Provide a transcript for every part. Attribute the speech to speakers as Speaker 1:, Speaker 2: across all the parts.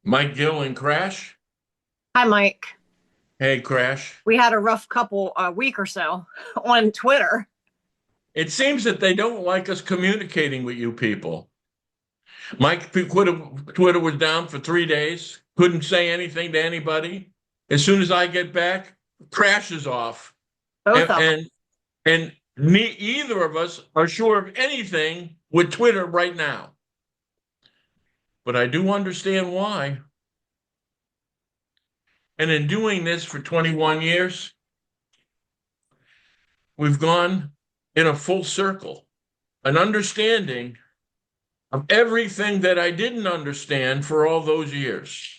Speaker 1: Mike Gill and Crash.
Speaker 2: Hi, Mike.
Speaker 1: Hey, Crash.
Speaker 2: We had a rough couple week or so on Twitter.
Speaker 1: It seems that they don't like us communicating with you people. Mike Twitter was down for 3 days, couldn't say anything to anybody. As soon as I get back, crashes off.
Speaker 2: Both
Speaker 1: And
Speaker 2: of them.
Speaker 1: and, and either of us are sure of anything with Twitter right now. But I do understand why. And in doing this for 21 years, we've gone in a full circle, an understanding of everything that I didn't understand for all those years.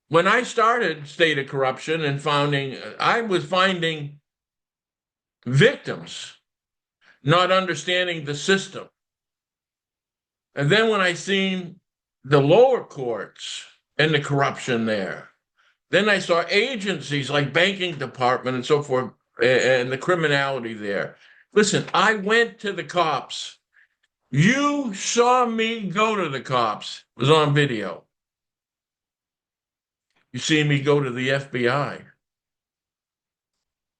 Speaker 1: When I started State of Corruption and I was finding victims not understanding the system. And then when I seen the lower courts and the corruption there, then I saw agencies like banking department and so forth and the criminality there. Listen, I went to the cops. You saw me go to the cops. It was on video. You see me go to the FBI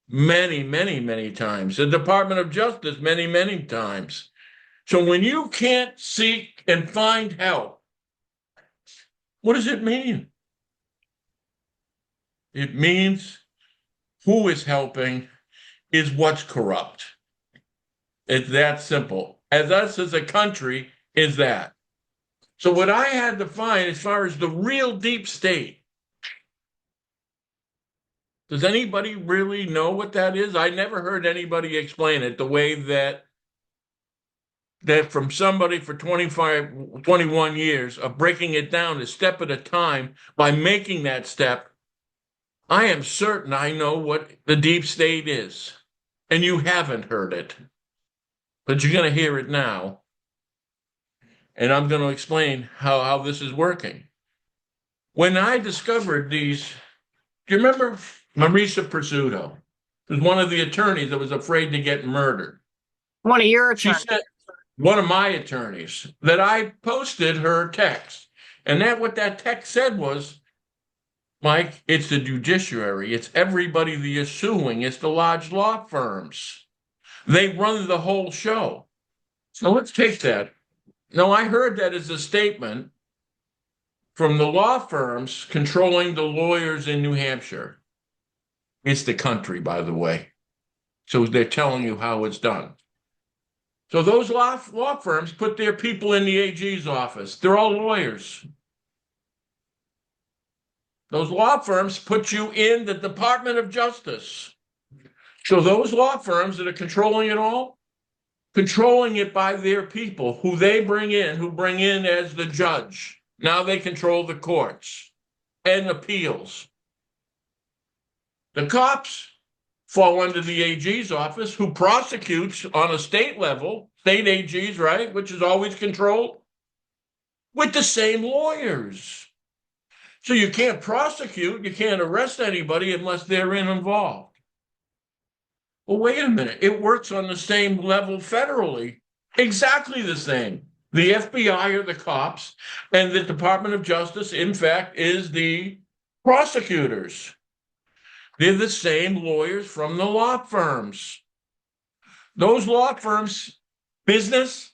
Speaker 1: many, many, many times. The Department of Justice many, many times. So when you can't seek and find help, what does it mean? It means who is helping is what's corrupt. It's that simple. As us as a country is that. So what I had to find as far as the real deep state, does anybody really know what that is? I never heard anybody explain it the way that from somebody for 25, 21 years of breaking it down a step at a time by making that step. I am certain I know what the deep state is, and you haven't heard it, but you're going to hear it now. And I'm going to explain how this is working. When I discovered these, do you remember Marisa Pursuto? It was one of the attorneys that was afraid to get murdered.
Speaker 2: One of your
Speaker 1: She
Speaker 2: attorneys.
Speaker 1: said, one of my attorneys, that I posted her text. And that what that text said was, Mike, it's the judiciary. It's everybody that you're suing. It's the large law firms. They run the whole show. So let's take that. Now, I heard that as a statement from the law firms controlling the lawyers in New Hampshire. It's the country, by the way. So they're telling you how it's done. So those law firms put their people in the AG's office. They're all lawyers. Those law firms put you in the Department of Justice. So those law firms that are controlling it all, controlling it by their people, who they bring in, who bring in as the judge. Now they control the courts and appeals. The cops fall under the AG's office, who prosecutes on a state level, state AGs, right, which is always controlled, with the same lawyers. So you can't prosecute, you can't arrest anybody unless they're involved. Well, wait a minute. It works on the same level federally, exactly the same. The FBI are the cops, and the Department of Justice, in fact, is the prosecutors. They're the same lawyers from the law firms. Those law firms' business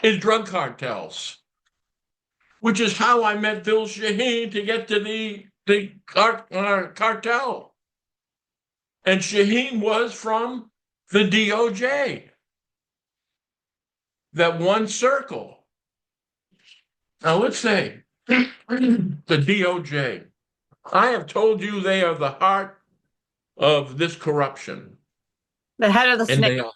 Speaker 1: is drug cartels, which is how I met Bill Shaheen to get to the cartel. And Shaheen was from the DOJ, that one circle. Now let's say the DOJ. I have told you they are the heart of this corruption.
Speaker 2: The head of the
Speaker 1: And
Speaker 2: snake.
Speaker 1: they are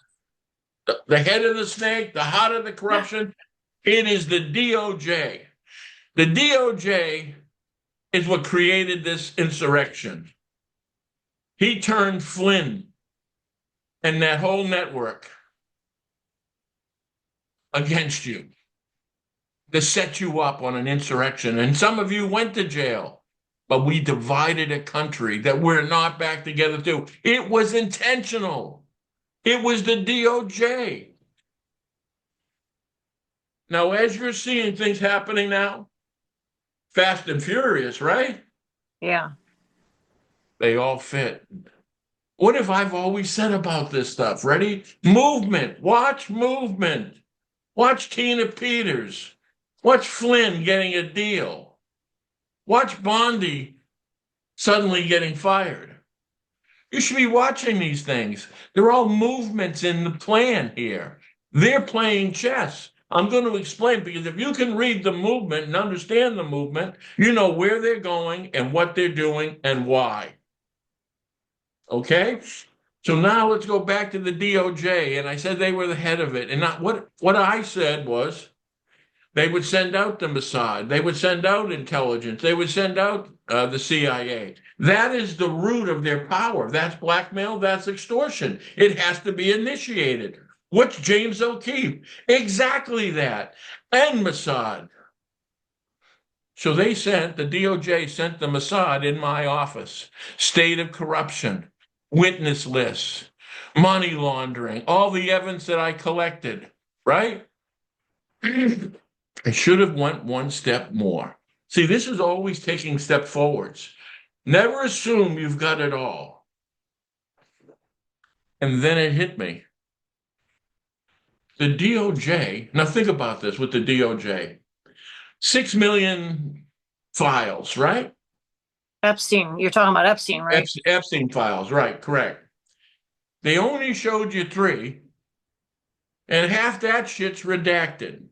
Speaker 1: the head of the snake, the heart of the corruption. It is the DOJ. The DOJ is what created this insurrection. He turned Flynn and that whole network against you to set you up on an insurrection. And some of you went to jail, but we divided a country that we're not back together to. It was intentional. It was the DOJ. Now, as you're seeing things happening now, Fast and Furious, right?
Speaker 2: Yeah.
Speaker 1: They all fit. What have I've always said about this stuff? Ready? Movement. Watch movement. Watch Tina Peters. Watch Flynn getting a deal. Watch Bondi suddenly getting fired. You should be watching these things. They're all movements in the plan here. They're playing chess. I'm going to explain, because if you can read the movement and understand the movement, you know where they're going and what they're doing and why. Okay? So now let's go back to the DOJ. And I said they were the head of it. And not, what I said was they would send out the Mossad. They would send out intelligence. They would send out the CIA. That is the root of their power. That's blackmail. That's extortion. It has to be initiated. What's James O'Keefe? Exactly that. And Mossad. So they sent, the DOJ sent the Mossad in my office. State of corruption, witness lists, money laundering, all the evidence that I collected, right? I should have went one step more. See, this is always taking step forwards. Never assume you've got it all. And then it hit me. The DOJ, now think about this with the DOJ. 6 million files, right?
Speaker 2: Epstein. You're talking about Epstein, right?
Speaker 1: Epstein files, right, correct. They only showed you 3, and half that shit's redacted.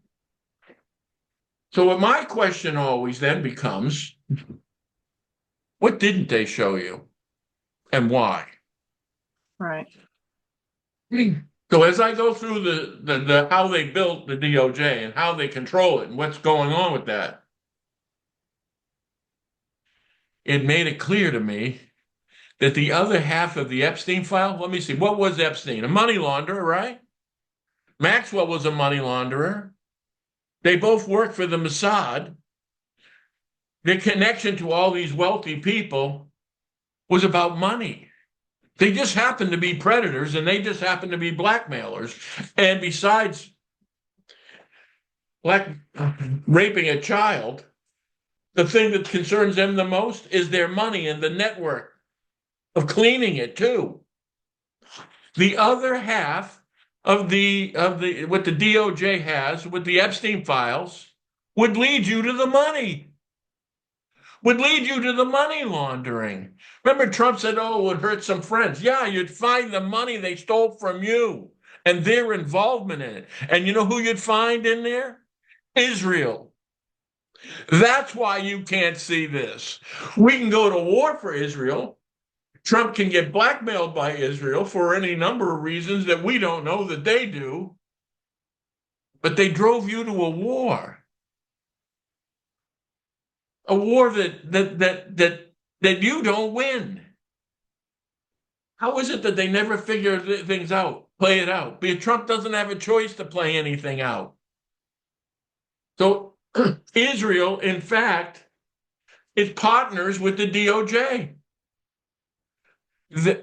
Speaker 1: So what my question always then becomes, what didn't they show you and why?
Speaker 2: Right.
Speaker 1: So as I go through the how they built the DOJ and how they control it and what's going on with that, it made it clear to me that the other half of the Epstein file, let me see, what was Epstein? A money launderer, right? Maxwell was a money launderer. They both worked for the Mossad. Their connection to all these wealthy people was about money. They just happened to be predators, and they just happened to be blackmailers. And besides raping a child, the thing that concerns them the most is their money and the network of cleaning it too. The other half of the what the DOJ has with the Epstein files would lead you to the money. Would lead you to the money laundering. Remember, Trump said, oh, it would hurt some friends. Yeah, you'd find the money they stole from you and their involvement in it. And you know who you'd find in there? Israel. That's why you can't see this. We can go to war for Israel. Trump can get blackmailed by Israel for any number of reasons that we don't know that they do. But they drove you to a war. A war that you don't win. How is it that they never figure things out, play it out? Because Trump doesn't have a choice to play anything out. So Israel, in fact, is partners with the DOJ.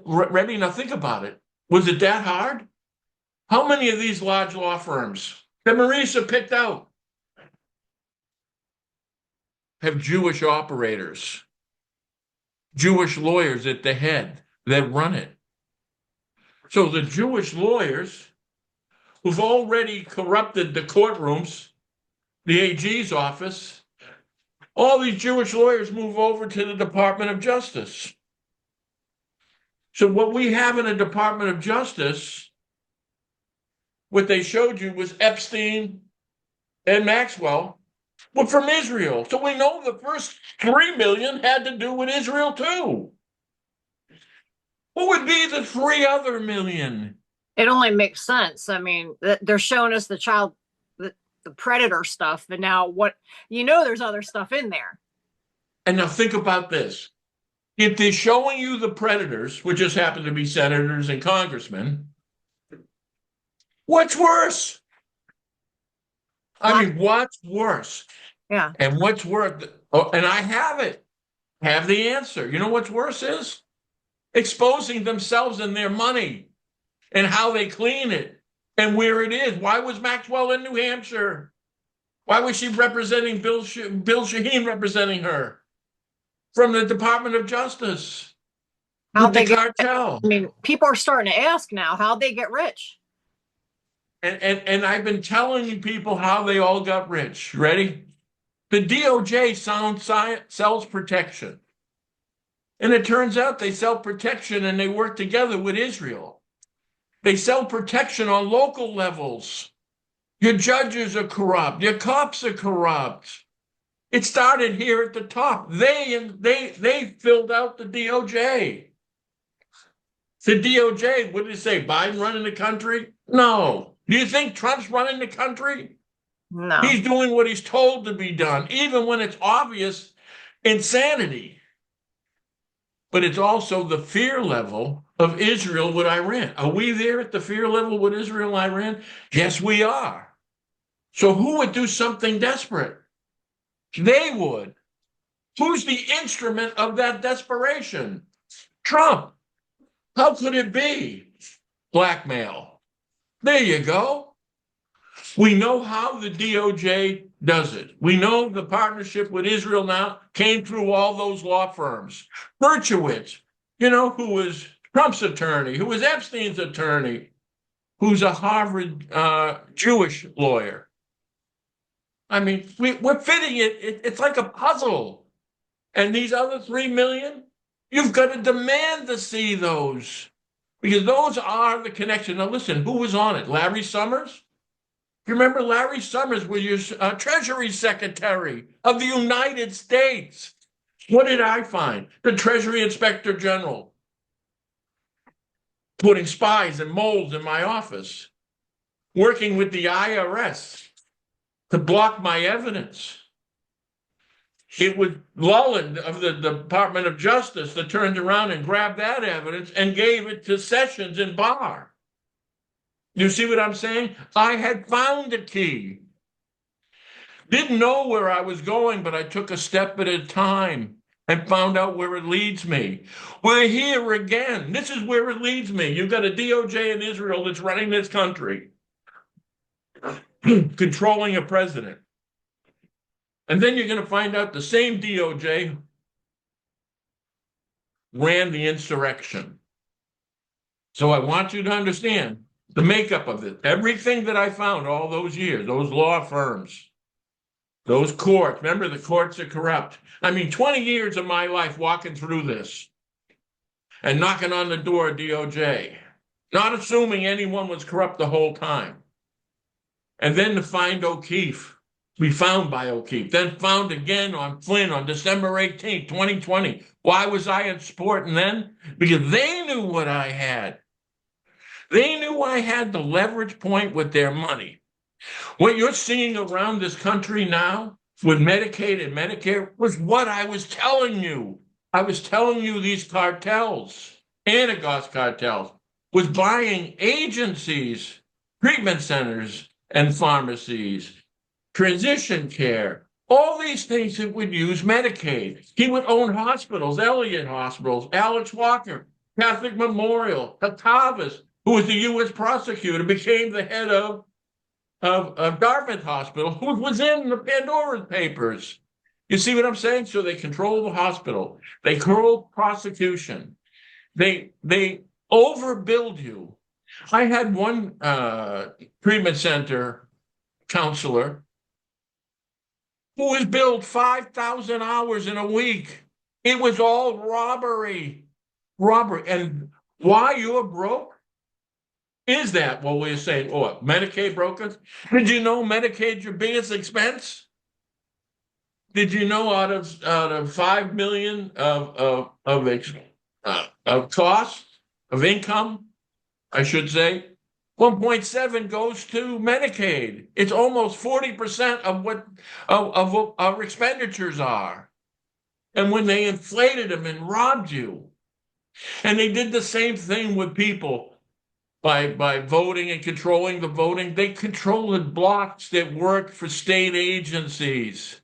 Speaker 1: Ready? Now think about it. Was it that hard? How many of these large law firms that Marisa picked out have Jewish operators, Jewish lawyers at the head that run it? So the Jewish lawyers who've already corrupted the courtrooms, the AG's office, all these Jewish lawyers move over to the Department of Justice. So what we have in a Department of Justice, what they showed you was Epstein and Maxwell were from Israel. So we know the first 3 million had to do with Israel too. What would be the 3 other million?
Speaker 2: It only makes sense. I mean, they're showing us the predator stuff, but now what, there's other stuff in there.
Speaker 1: And now think about this. If they're showing you the predators, which just happen to be senators and congressmen, what's worse? I mean, what's worse?
Speaker 2: Yeah.
Speaker 1: And what's worse? Oh, and I have the answer. You know what's worse is? Exposing themselves and their money and how they clean it and where it is. Why was Maxwell in New Hampshire? Why was she representing Bill Shaheen representing her from the Department of Justice
Speaker 2: How'd
Speaker 1: with the
Speaker 2: they get,
Speaker 1: cartel?
Speaker 2: I mean, people are starting to ask now, how'd they get rich?
Speaker 1: And I've been telling people how they all got rich. Ready? The DOJ sells protection. And it turns out they sell protection and they work together with Israel. They sell protection on local levels. Your judges are corrupt. Your cops are corrupt. It started here at the top. They filled out the DOJ. The DOJ, what did it say? Biden running the country? No. Do you think Trump's running the country?
Speaker 2: No.
Speaker 1: He's doing what he's told to be done, even when it's obvious insanity. But it's also the fear level of Israel with Iran. Are we there at the fear level with Israel and Iran? Yes, we are. So who would do something desperate? They would. Who's the instrument of that desperation? Trump. How could it be? Blackmail. There you go. We know how the DOJ does it. We know the partnership with Israel now came through all those law firms. Berchowitz, who was Trump's attorney, who was Epstein's attorney, who's a Harvard Jewish lawyer. I mean, we're fitting it. It's like a puzzle. And these other 3 million, you've got to demand to see those because those are the connection. Now, listen, who was on it? Larry Summers? You remember Larry Summers was your Treasury Secretary of the United States. What did I find? The Treasury Inspector General putting spies and moles in my office, working with the IRS to block my evidence. It was Lullen of the Department of Justice that turned around and grabbed that evidence and gave it to Sessions in Barr. You see what I'm saying? I had found a key. Didn't know where I was going, but I took a step at a time and found out where it leads me. We're here again. This is where it leads me. You've got a DOJ in Israel that's running this country, controlling a president. And then you're going to find out the same DOJ ran the insurrection. So I want you to understand the makeup of it. Everything that I found all those years, those law firms, those courts, remember the courts are corrupt. I mean, 20 years of my life walking through this and knocking on the door of DOJ, not assuming anyone was corrupt the whole time. And then to find O'Keefe, be found by O'Keefe, then found again on Flynn on December 18th, 2020. Why was I in sport? And then because they knew what I had. They knew I had the leverage point with their money. What you're seeing around this country now with Medicaid and Medicare was what I was telling you. I was telling you these cartels, Anagos cartels, was buying agencies, treatment centers and pharmacies, transition care, all these things that would use Medicaid. He would own hospitals, Elliott Hospitals, Alex Walker, Catholic Memorial, Hatavas, who was the U.S. prosecutor, became the head of Dartmouth Hospital, who was in the Pandora Papers. You see what I'm saying? So they control the hospital. They control prosecution. They overbuild you. I had one treatment center counselor who was billed 5,000 hours in a week. It was all robbery. And why you're broke? Is that what we're saying? Oh, Medicaid broke us? Did you know Medicaid's your biggest expense? Did you know out of 5 million of cost of income, I should say, 1.7 goes to Medicaid. It's almost 40% of what our expenditures are. And when they inflated them and robbed you, and they did the same thing with people. By voting and controlling the voting, they controlled blocks that worked for state agencies.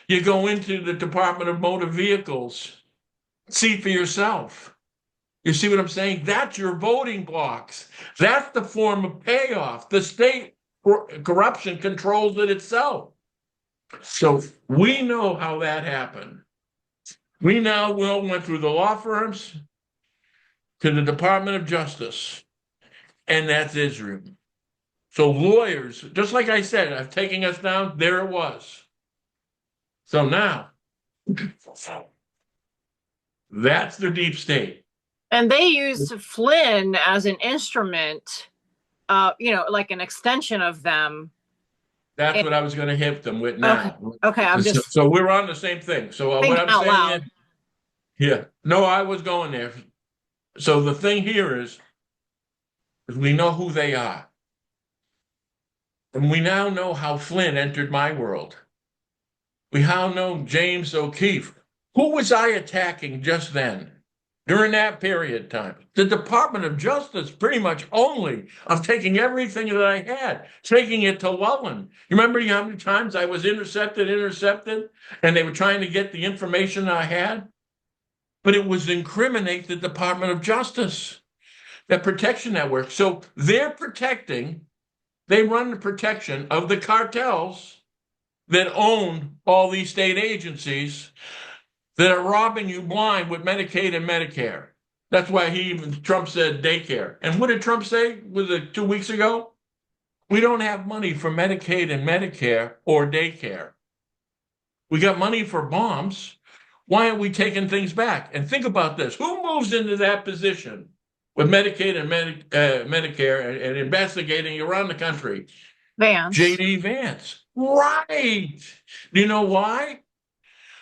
Speaker 1: You go into the Department of Motor Vehicles, see for yourself. You see what I'm saying? That's your voting blocks. That's the form of payoff. The state corruption controls it itself. So we know how that happened. We now went through the law firms to the Department of Justice, and that's Israel. So lawyers, just like I said, I've taken us down, there it was. So now, that's the deep state.
Speaker 2: And they used Flynn as an instrument, like an extension of them.
Speaker 1: That's what I was going to hit them with now.
Speaker 2: Okay, I'm just
Speaker 1: so we're on the same thing. So what I'm
Speaker 2: out
Speaker 1: saying
Speaker 2: loud.
Speaker 1: is, yeah, no, I was going there. So the thing here is we know who they are. And we now know how Flynn entered my world. We now know James O'Keefe. Who was I attacking just then? During that period of time, the Department of Justice pretty much only. I'm taking everything that I had, taking it to Lullen. You remember how many times I was intercepted, and they were trying to get the information I had? But it was incriminate the Department of Justice, that protection network. So they run the protection of the cartels that own all these state agencies that are robbing you blind with Medicaid and Medicare. That's why Trump said daycare. And what did Trump say? Was it 2 weeks ago? We don't have money for Medicaid and Medicare or daycare. We got money for bombs. Why aren't we taking things back? And think about this. Who moves into that position with Medicaid and Medicare and investigating around the country?
Speaker 2: Vance.
Speaker 1: J.D. Vance. Right. Do you know why?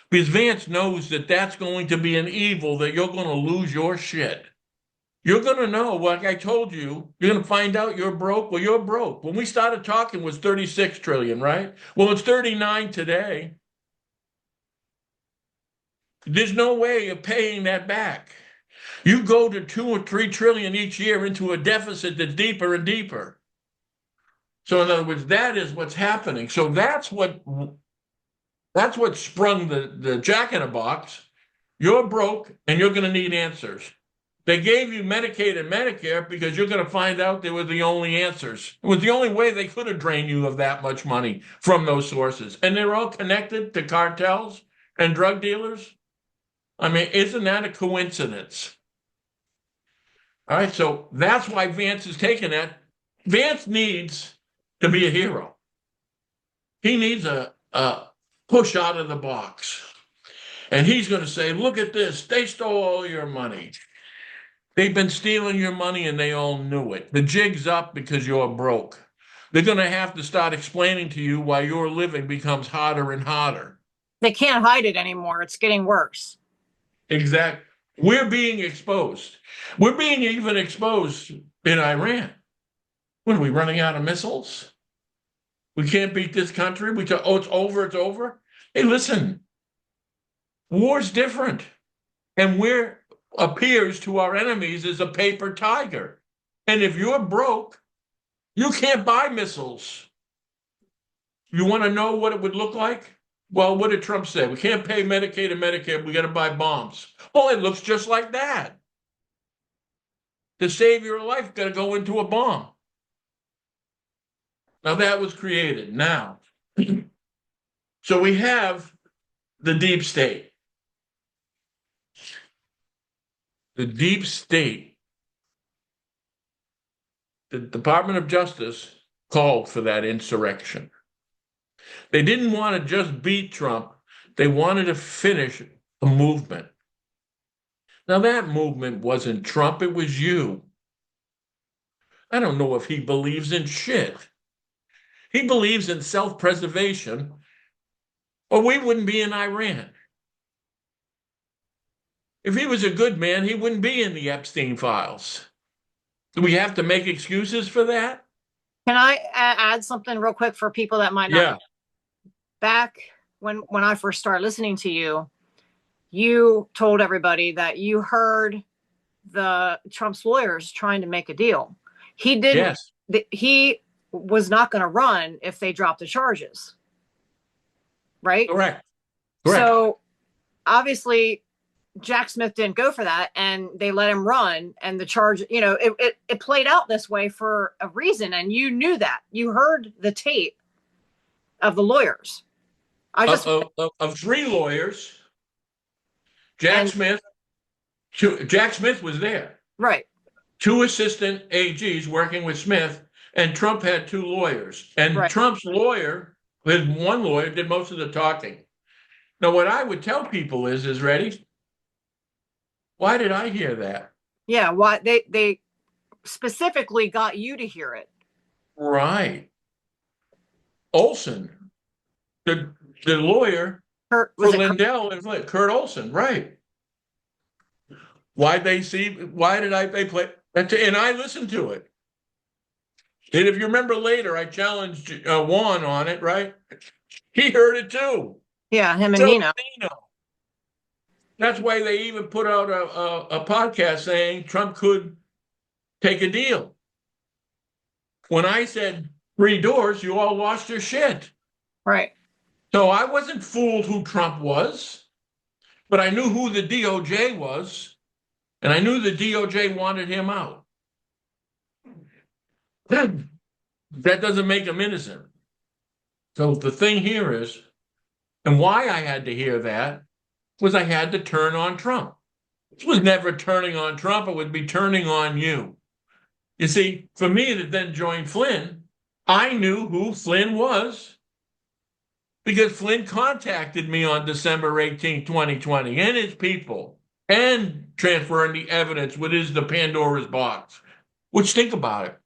Speaker 1: Because Vance knows that that's going to be an evil, that you're going to lose your shit. You're going to know, like I told you, you're going to find out you're broke. Well, you're broke. When we started talking, it was 36 trillion, right? Well, it's 39 today. There's no way of paying that back. You go to 2 or 3 trillion each year into a deficit that's deeper and deeper. So in other words, that is what's happening. So that's what sprung the jack in a box. You're broke and you're going to need answers. They gave you Medicaid and Medicare because you're going to find out they were the only answers. It was the only way they could have drained you of that much money from those sources. And they're all connected to cartels and drug dealers. I mean, isn't that a coincidence? All right, so that's why Vance is taking that. Vance needs to be a hero. He needs a push out of the box. And he's going to say, look at this. They stole all your money. They've been stealing your money and they all knew it. The jig's up because you're broke. They're going to have to start explaining to you why your living becomes harder and harder.
Speaker 2: They can't hide it anymore. It's getting worse.
Speaker 1: Exactly. We're being exposed. We're being even exposed in Iran. What are we running out of missiles? We can't beat this country. It's over, it's over. Hey, listen, war's different. And where appears to our enemies as a paper tiger. And if you're broke, you can't buy missiles. You want to know what it would look like? Well, what did Trump say? We can't pay Medicaid and Medicare. We got to buy bombs. Well, it looks just like that. To save your life, got to go into a bomb. Now that was created. Now, so we have the deep state. The deep state. The Department of Justice called for that insurrection. They didn't want to just beat Trump. They wanted to finish a movement. Now that movement wasn't Trump, it was you. I don't know if he believes in shit. He believes in self-preservation, or we wouldn't be in Iran. If he was a good man, he wouldn't be in the Epstein files. Do we have to make excuses for that?
Speaker 2: Can I add something real quick for people that might not?
Speaker 1: Yeah.
Speaker 2: Back when I first started listening to you, you told everybody that you heard the Trump's lawyers trying to make a deal. He didn't.
Speaker 1: Yes.
Speaker 2: He was not going to run if they dropped the charges. Right?
Speaker 1: Correct.
Speaker 2: So obviously Jack Smith didn't go for that, and they let him run. And the charge, it played out this way for a reason, and you knew that. You heard the tape of the lawyers.
Speaker 1: Of three lawyers, Jack
Speaker 2: And
Speaker 1: Smith, Jack Smith was there.
Speaker 2: right.
Speaker 1: Two assistant AGs working with Smith, and Trump had two lawyers. And
Speaker 2: Right.
Speaker 1: Trump's lawyer, his one lawyer, did most of the talking. Now, what I would tell people is ready? Why did I hear that?
Speaker 2: Yeah, why they specifically got you to hear it.
Speaker 1: Right. Olson, the lawyer
Speaker 2: Kurt,
Speaker 1: for
Speaker 2: was it Kurt?
Speaker 1: Lindell and Flynn, Kurt Olson, right. Why did they play? And I listened to it. And if you remember later, I challenged Juan on it, right? He heard it too.
Speaker 2: Yeah, him and
Speaker 1: So
Speaker 2: Nino.
Speaker 1: That's why they even put out a podcast saying Trump could take a deal. When I said 3 doors, you all lost your shit.
Speaker 2: Right.
Speaker 1: So I wasn't fooled who Trump was, but I knew who the DOJ was, and I knew the DOJ wanted him out. That doesn't make him innocent. So the thing here is, and why I had to hear that, was I had to turn on Trump. This was never turning on Trump. It would be turning on you. You see, for me to then join Flynn, I knew who Flynn was because Flynn contacted me on December 18, 2020, and his people, and transferring the evidence, which is the Pandora's box. Which, think about it.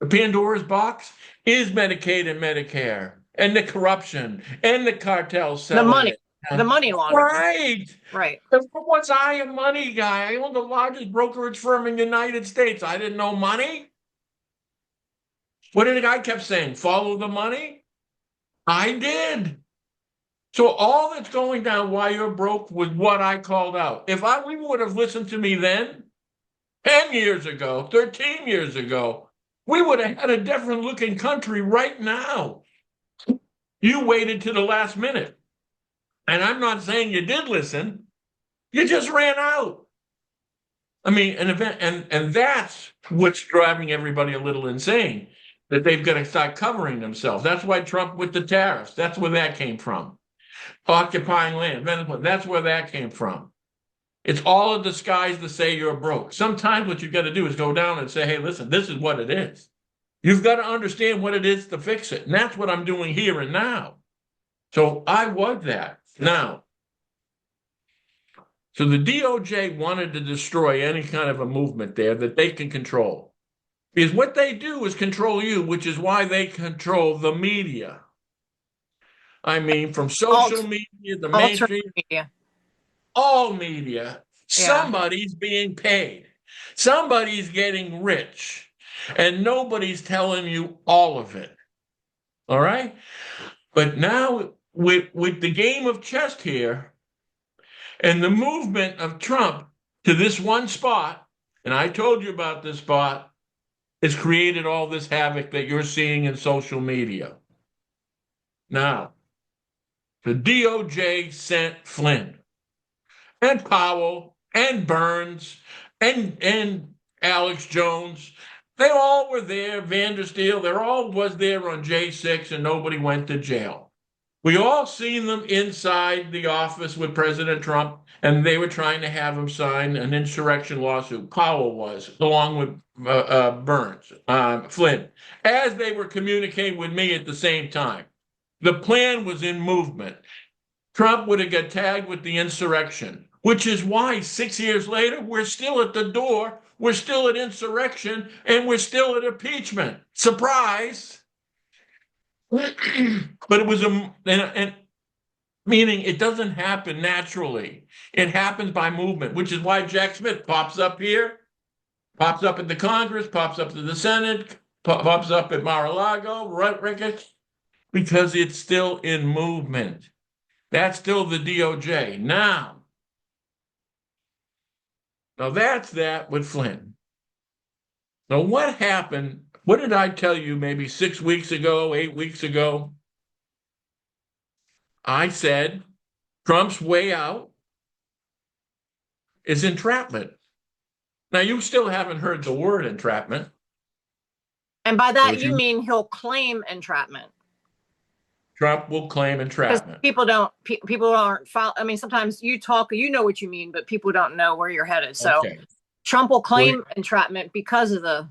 Speaker 1: The Pandora's box is Medicaid and Medicare, and the corruption, and the cartels selling
Speaker 2: The money.
Speaker 1: it.
Speaker 2: The money laundering.
Speaker 1: Right.
Speaker 2: Right.
Speaker 1: Was I a money guy? I owned the largest brokerage firm in the United States. I didn't know money. What did the guy kept saying? Follow the money? I did. So all that's going down why you're broke was what I called out. If we would have listened to me then, 10 years ago, 13 years ago, we would have had a different looking country right now. You waited to the last minute. And I'm not saying you did listen. You just ran out. I mean, and that's what's driving everybody a little insane, that they've got to start covering themselves. That's why Trump with the tariffs, that's where that came from. Occupying land, Venezuela, that's where that came from. It's all a disguise to say you're broke. Sometimes what you've got to do is go down and say, hey, listen, this is what it is. You've got to understand what it is to fix it. And that's what I'm doing here and now. So I was that. Now, so the DOJ wanted to destroy any kind of a movement there that they can control. Because what they do is control you, which is why they control the media. I mean, from social media, the mainstream,
Speaker 2: media.
Speaker 1: all media, somebody's being paid. Somebody's getting rich. And nobody's telling you all of it. All right? But now, with the game of chess here and the movement of Trump to this one spot, and I told you about this spot, has created all this havoc that you're seeing in social media. Now, the DOJ sent Flynn and Powell and Burns and Alex Jones. They all were there, Vandersteel, they all was there on J6 and nobody went to jail. We all seen them inside the office with President Trump, and they were trying to have him sign an insurrection lawsuit. Powell was, along with Burns, Flynn, as they were communicating with me at the same time. The plan was in movement. Trump would have got tagged with the insurrection, which is why 6 years later, we're still at the door, we're still at insurrection, and we're still at impeachment. Surprise! But it was meaning it doesn't happen naturally. It happens by movement, which is why Jack Smith pops up here, pops up at the Congress, pops up to the Senate, pops up at Mar-a-Lago, right, because it's still in movement. That's still the DOJ. Now that's that with Flynn. Now what happened? What did I tell you maybe 6 weeks ago, 8 weeks ago? I said Trump's way out. is entrapment. Now, you still haven't heard the word entrapment.
Speaker 2: And by that, you mean he'll claim entrapment.
Speaker 1: Trump will claim entrapment.
Speaker 2: People aren't, I mean, sometimes you talk, you know what you mean, but people don't know where you're headed. So okay. Trump will claim entrapment because of the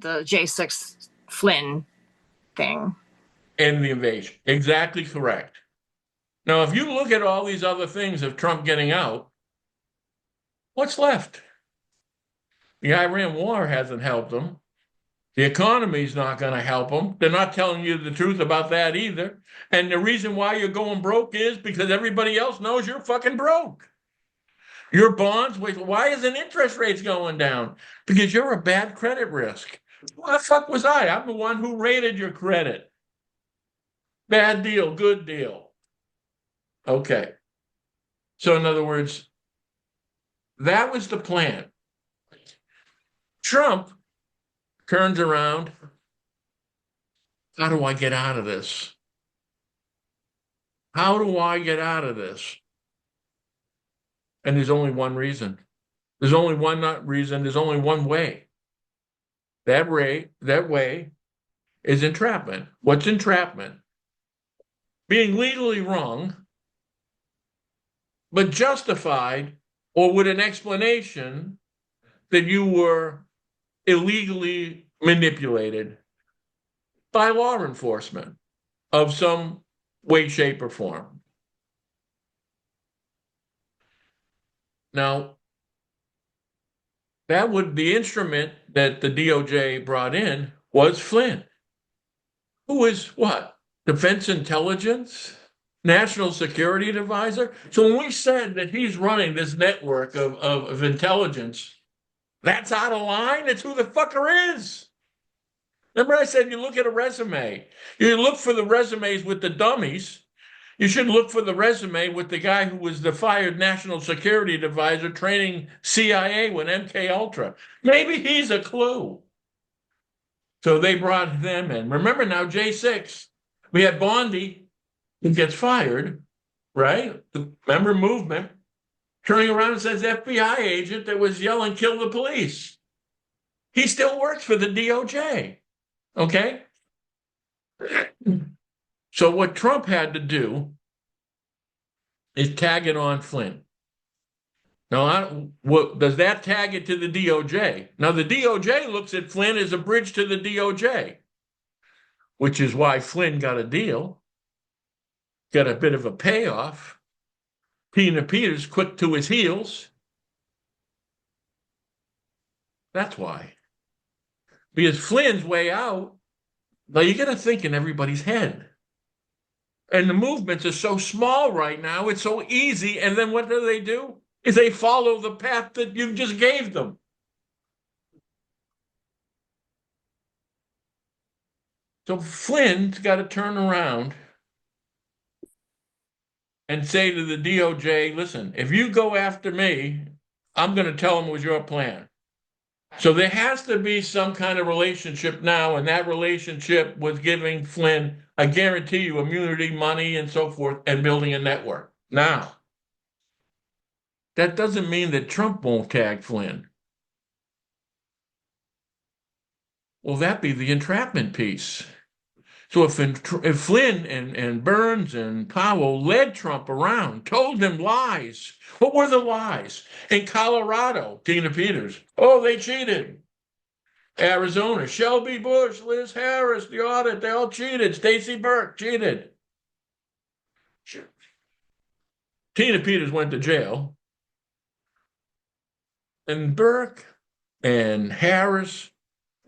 Speaker 2: J6 Flynn thing.
Speaker 1: And the invasion. Exactly correct. Now, if you look at all these other things of Trump getting out, what's left? The Iran war hasn't helped them. The economy's not going to help them. They're not telling you the truth about that either. And the reason why you're going broke is because everybody else knows you're fucking broke. Your bonds, why isn't interest rates going down? Because you're a bad credit risk. What the fuck was I? I'm the one who rated your credit. Bad deal, good deal. Okay. So in other words, that was the plan. Trump turns around. How do I get out of this? How do I get out of this? And there's only one reason. There's only one reason. There's only one way. That way is entrapment. What's entrapment? Being legally wrong, but justified or with an explanation that you were illegally manipulated by law enforcement of some way, shape, or form. Now, the instrument that the DOJ brought in was Flynn, who is what? Defense intelligence? National security advisor? So when we said that he's running this network of intelligence, that's out of line. It's who the fucker is. Remember I said you look at a resume. You look for the resumes with the dummies. You should look for the resume with the guy who was the fired national security advisor training CIA with MK Ultra. Maybe he's a clue. So they brought them in. Remember now, J6, we had Bondi who gets fired, right? The member movement, turning around and says FBI agent that was yelling, kill the police. He still works for the DOJ, okay? So what Trump had to do is tag it on Flynn. Now, does that tag it to the DOJ? Now, the DOJ looks at Flynn as a bridge to the DOJ, which is why Flynn got a deal, got a bit of a payoff. Tina Peters quick to his heels. That's why. Because Flynn's way out, now you got to think in everybody's head. And the movements are so small right now, it's so easy. And then what do? Is they follow the path that you just gave them. So Flynn's got to turn around and say to the DOJ, listen, if you go after me, I'm going to tell them it was your plan. So there has to be some kind of relationship now, and that relationship was giving Flynn, I guarantee you, immunity, money, and so forth, and building a network. Now, that doesn't mean that Trump won't tag Flynn. Well, that'd be the entrapment piece. So if Flynn and Burns and Powell led Trump around, told him lies, what were the lies? In Colorado, Tina Peters, oh, they cheated. Arizona, Shelby Bush, Liz Harris, the audit, they all cheated. Stacey Burke cheated. Tina Peters went to jail. And Burke and Harris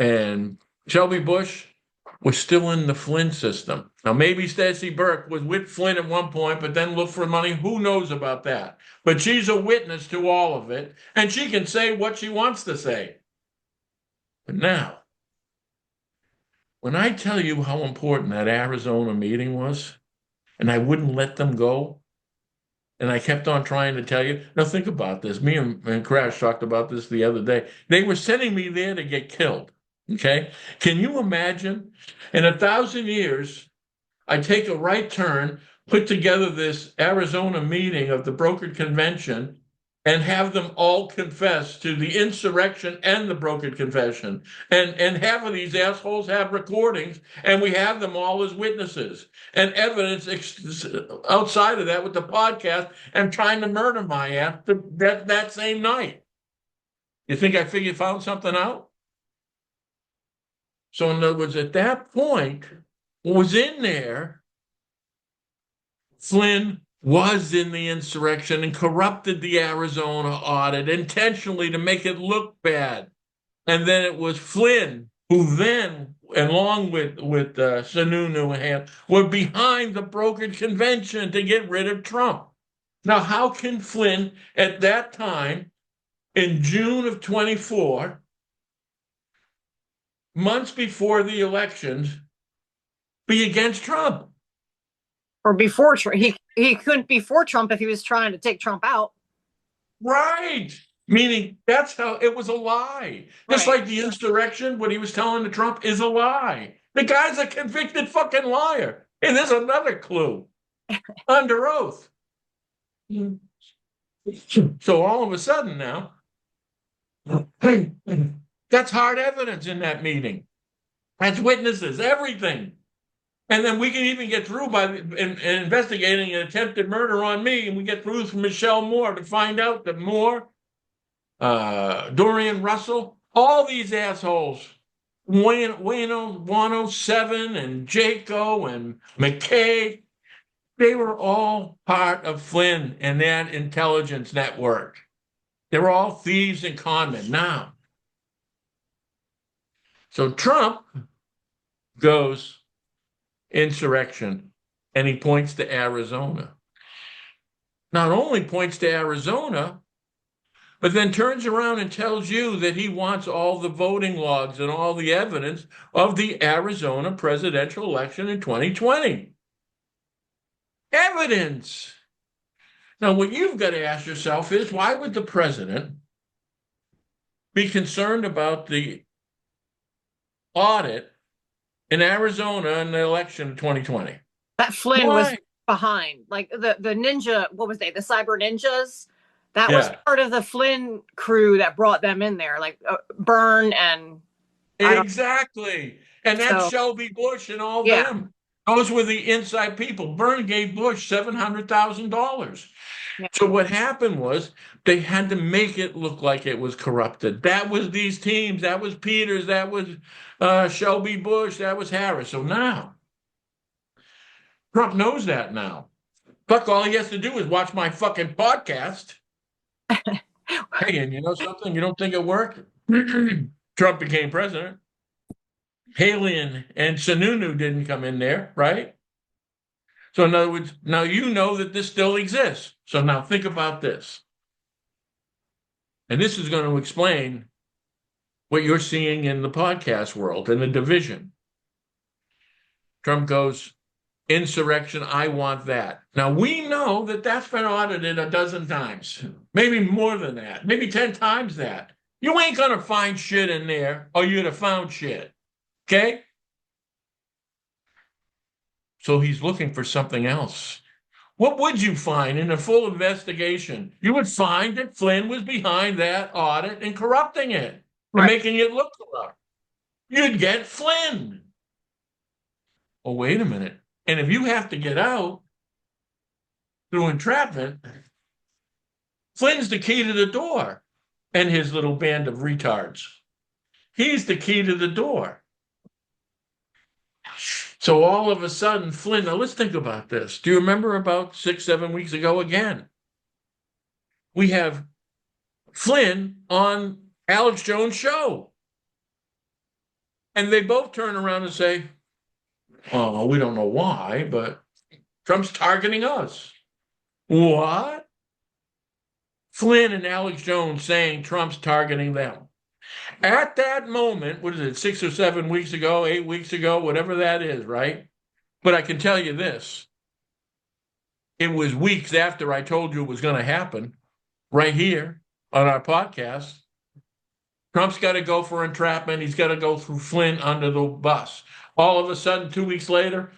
Speaker 1: and Shelby Bush was still in the Flynn system. Now, maybe Stacey Burke was with Flynn at one point, but then looked for money. Who knows about that? But she's a witness to all of it, and she can say what she wants to say. But now, when I tell you how important that Arizona meeting was, and I wouldn't let them go, and I kept on trying to tell you, now think about this. Me and Crash talked about this the other day. They were sending me there to get killed. Okay, can you imagine? In 1,000 years, I take a right turn, put together this Arizona meeting of the brokered convention, and have them all confess to the insurrection and the broken confession. And half of these assholes have recordings, and we have them all as witnesses and evidence outside of that with the podcast and trying to murder my ass that same night. You think I found something out? So in other words, at that point, what was in there, Flynn was in the insurrection and corrupted the Arizona audit intentionally to make it look bad. And then it was Flynn who then, along with Sununu, were behind the brokered convention to get rid of Trump. Now, how can Flynn, at that time, in June of 24, months before the elections, be against Trump?
Speaker 2: Or before Trump. He couldn't be for Trump if he was trying to take Trump out.
Speaker 1: Right. Meaning that's how it was a lie. Just like the insurrection, what he was telling to Trump is a lie. The guy's a convicted fucking liar. And there's another clue. Under oath. So all of a sudden now, that's hard evidence in that meeting. That's witnesses, everything. And then we can even get through by investigating an attempted murder on me, and we get through from Michelle Moore to find out that Moore, Dorian Russell, all these assholes, Wayne 107 and Jaco and McKay, they were all part of Flynn and that intelligence network. They were all thieves and conmen now. So Trump goes insurrection, and he points to Arizona. Not only points to Arizona, but then turns around and tells you that he wants all the voting logs and all the evidence of the Arizona presidential election in 2020. Evidence. Now, what you've got to ask yourself is, why would the president be concerned about the audit in Arizona in the election of 2020?
Speaker 2: That Flynn was behind. Like the ninja, what was they? The cyber ninjas? That was part of the Flynn crew that brought them in there, like Byrne and...
Speaker 1: Exactly. And that's Shelby Bush and all them. Those were the inside people. Byrne gave Bush $700,000. Yeah. So what happened was they had to make it look like it was corrupted. That was these teams. That was Peters. That was Shelby Bush. That was Harris. So now, Trump knows that now. Fuck, all he has to do is watch my fucking podcast. Hey, and you know something? You don't think it worked? Trump became president. Haley and Sununu didn't come in there, right? So in other words, now you know that this still exists. So now think about this. And this is going to explain what you're seeing in the podcast world and the division. Trump goes, insurrection, I want that. Now, we know that that's been audited a dozen times, maybe more than that, maybe 10 times that. You ain't going to find shit in there, or you'd have found shit, okay? So he's looking for something else. What would you find in a full investigation? You would find that Flynn was behind that audit and corrupting it and making it look corrupt. You'd get Flynn. Oh, wait a minute. And if you have to get out through entrapment, Flynn's the key to the door and his little band of retards. He's the key to the door. So all of a sudden, Flynn, now let's think about this. Do you remember about 6-7 weeks ago again? We have Flynn on Alex Jones' show. And they both turn around and say, oh, we don't know why, but Trump's targeting us. What? Flynn and Alex Jones saying Trump's targeting them. At that moment, what is it, 6 or 7 weeks ago, 8 weeks ago, whatever that is, right? But I can tell you this. It was weeks after I told you it was going to happen, right here on our podcast. Trump's got to go for entrapment. He's got to go through Flynn under the bus. All of a sudden, 2 weeks later,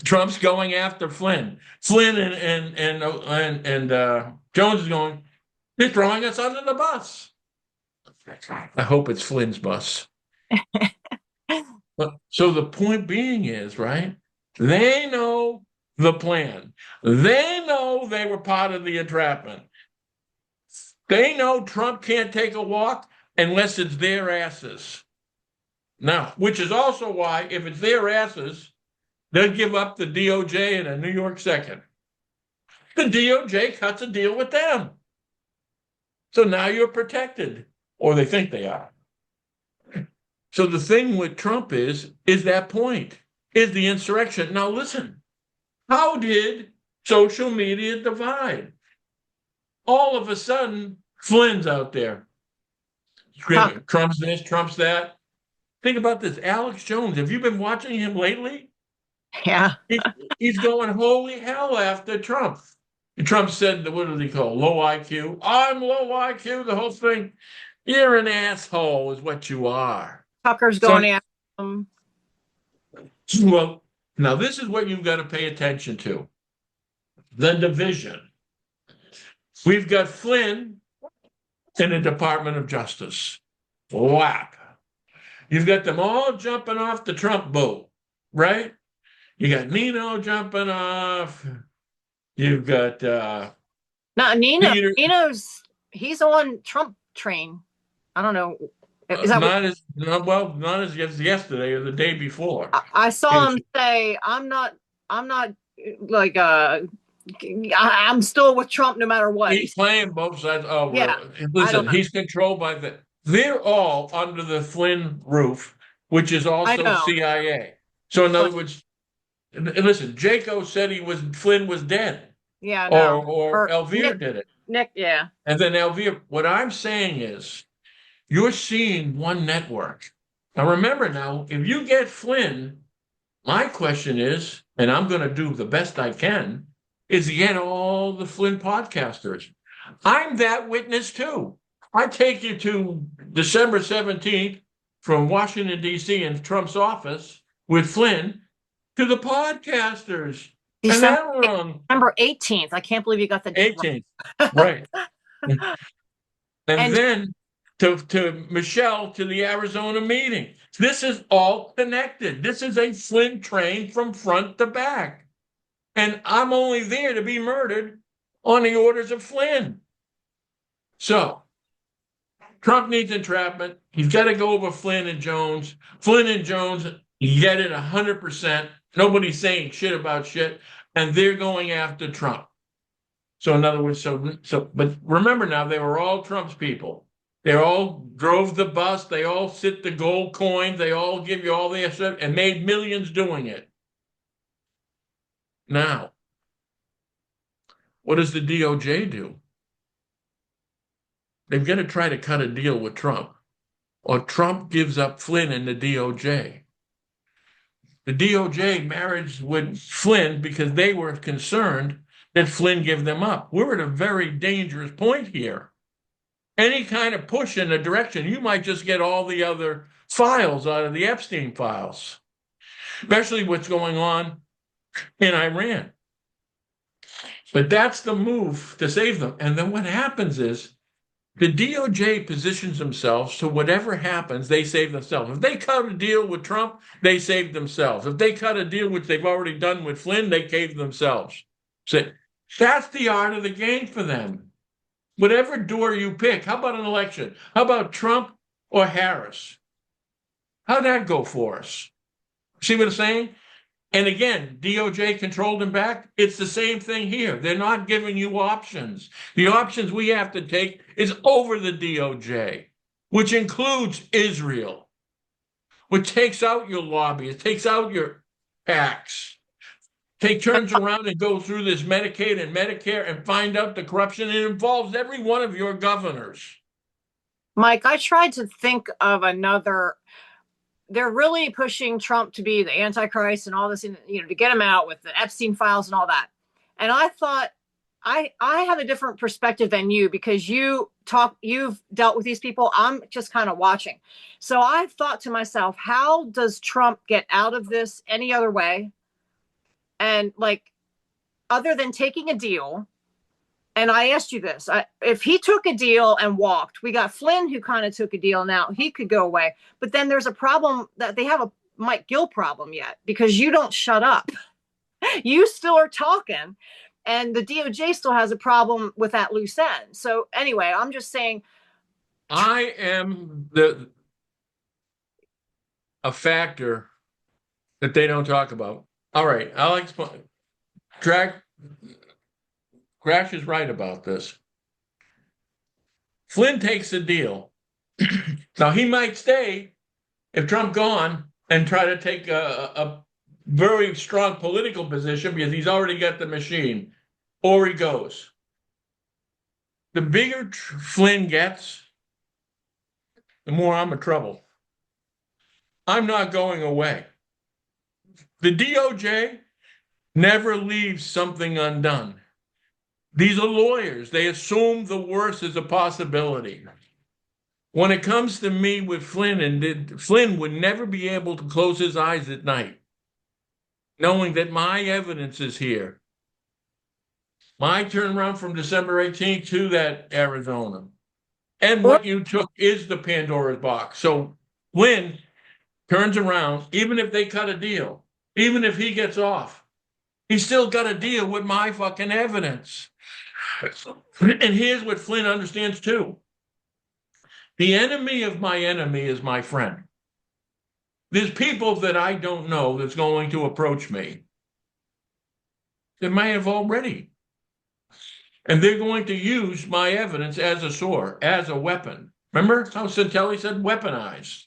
Speaker 1: Trump's going after Flynn. Flynn and Jones is going, They're throwing us under the bus. I hope it's Flynn's bus. But so the point being is, right? They know the plan. They know they were part of the entrapment. They know Trump can't take a walk unless it's their asses. Now, which is also why, if it's their asses, they'll give up the DOJ in a New York second. The DOJ cuts a deal with them. So now you're protected, or they think they are. So the thing with Trump is that point, is the insurrection. Now listen, how did social media divide? All of a sudden, Flynn's out there. Trump's this, Trump's that. Think about this. Alex Jones, have you been watching him lately?
Speaker 2: Yeah.
Speaker 1: He's going holy hell after Trump. Trump said, what do they call low IQ? I'm low IQ, the whole thing. You're an asshole is what you are.
Speaker 2: Tucker's going after him.
Speaker 1: Well, now this is what you've got to pay attention to. The division. We've got Flynn in the Department of Justice. Whap. You've got them all jumping off the Trump boat, right? You got Nino jumping off. You've got
Speaker 2: No, Nino.
Speaker 1: Peter.
Speaker 2: Nino's he's on Trump train. I don't know. Is that
Speaker 1: not as yesterday or the day before.
Speaker 2: I saw him say, I'm not like I'm still with Trump no matter what.
Speaker 1: He's playing both sides. Oh,
Speaker 2: yeah.
Speaker 1: Listen, he's controlled by they're all under the Flynn roof, which is also CIA. So in other words, listen, Jaco said Flynn was dead.
Speaker 2: Yeah,
Speaker 1: or Elvira did it.
Speaker 2: Nick, yeah.
Speaker 1: And then Elvira, what I'm saying is, you're seeing one network. Now remember if you get Flynn, my question is, and I'm going to do the best I can, is to get all the Flynn podcasters. I'm that witness too. I take you to December 17th from Washington, D.C. in Trump's with Flynn to the podcasters.
Speaker 2: December 18th. I can't believe you got the date
Speaker 1: 18th. Right. and then to Michelle to the Arizona meeting. This is all connected. This is a Flynn train from front to back. And I'm only there to be murdered on the orders of Flynn. So Trump needs entrapment. He's got to go over Flynn and Jones. Flynn and Jones get it 100%. Nobody's saying shit about shit. And they're going after Trump. So in other words, but remember now, they were all Trump's people. They all drove the bus. They all sit the gold coins. They all give you all their stuff and made millions doing it. Now, what does the DOJ do? They've got to try to cut a deal with Trump, or Trump gives up Flynn and the DOJ. The DOJ married with Flynn because they were concerned that Flynn give them up. We're at a very dangerous point here. Any kind of push in a direction, you might just get all the other files out of the Epstein files, especially what's going on in Iran. But that's the move to save them. And then what happens is the DOJ positions themselves to whatever happens, they save themselves. If they cut a deal with Trump, they save themselves. If they cut a deal, which they've already done with Flynn, they cave themselves. So that's the art of the game for them. Whatever door you pick, how about an election? How about Trump or Harris? How'd that go for us? See what I'm saying? And again, DOJ controlled him back. It's the same thing here. They're not giving you options. The options we have to take is over the DOJ, which includes Israel, which takes out your lobbyists, takes out your PACs, turns around and goes through this Medicaid and Medicare and find out the corruption. It involves every one of your governors.
Speaker 2: Mike, I tried to think of another. They're really pushing Trump to be the Antichrist and all this, to get him out with the Epstein files and all that. And I thought, I have a different perspective than you because you've dealt with these people. I'm just kind of watching. So I thought to myself, how does Trump get out of this any other way? And other than taking a deal and I asked you this, if he took a deal and walked, we got Flynn who kind of took a deal. Now he could go away, but then there's a problem that they have a Mike Gill problem yet, because you don't shut up. You still are talking, and the DOJ still has a problem with that loose end. So anyway, I'm just saying,
Speaker 1: I am a factor that they don't talk about. All right, I'll explain. Crash is right about this. Flynn takes the deal. Now he might stay if Trump gone and try to take a very strong political position because he's already got the machine, or he goes. The bigger Flynn gets, the more I'm in trouble. I'm not going away. The DOJ never leaves something undone. These are lawyers. They assume the worst is a possibility. When it comes to me with Flynn, Flynn would never be able to close his eyes at night, knowing that my evidence is here. My turnaround from December 18th to that Arizona. And what you took is the Pandora's box. So Flynn turns around, even if they cut a deal, even if he gets off, he's still got to deal with my fucking evidence. And here's what Flynn understands too. The enemy of my enemy is my friend. There's people that I don't know that's going to approach me that may have already. And they're going to use my evidence as a sword, as a weapon. Remember how Santelli said weaponized?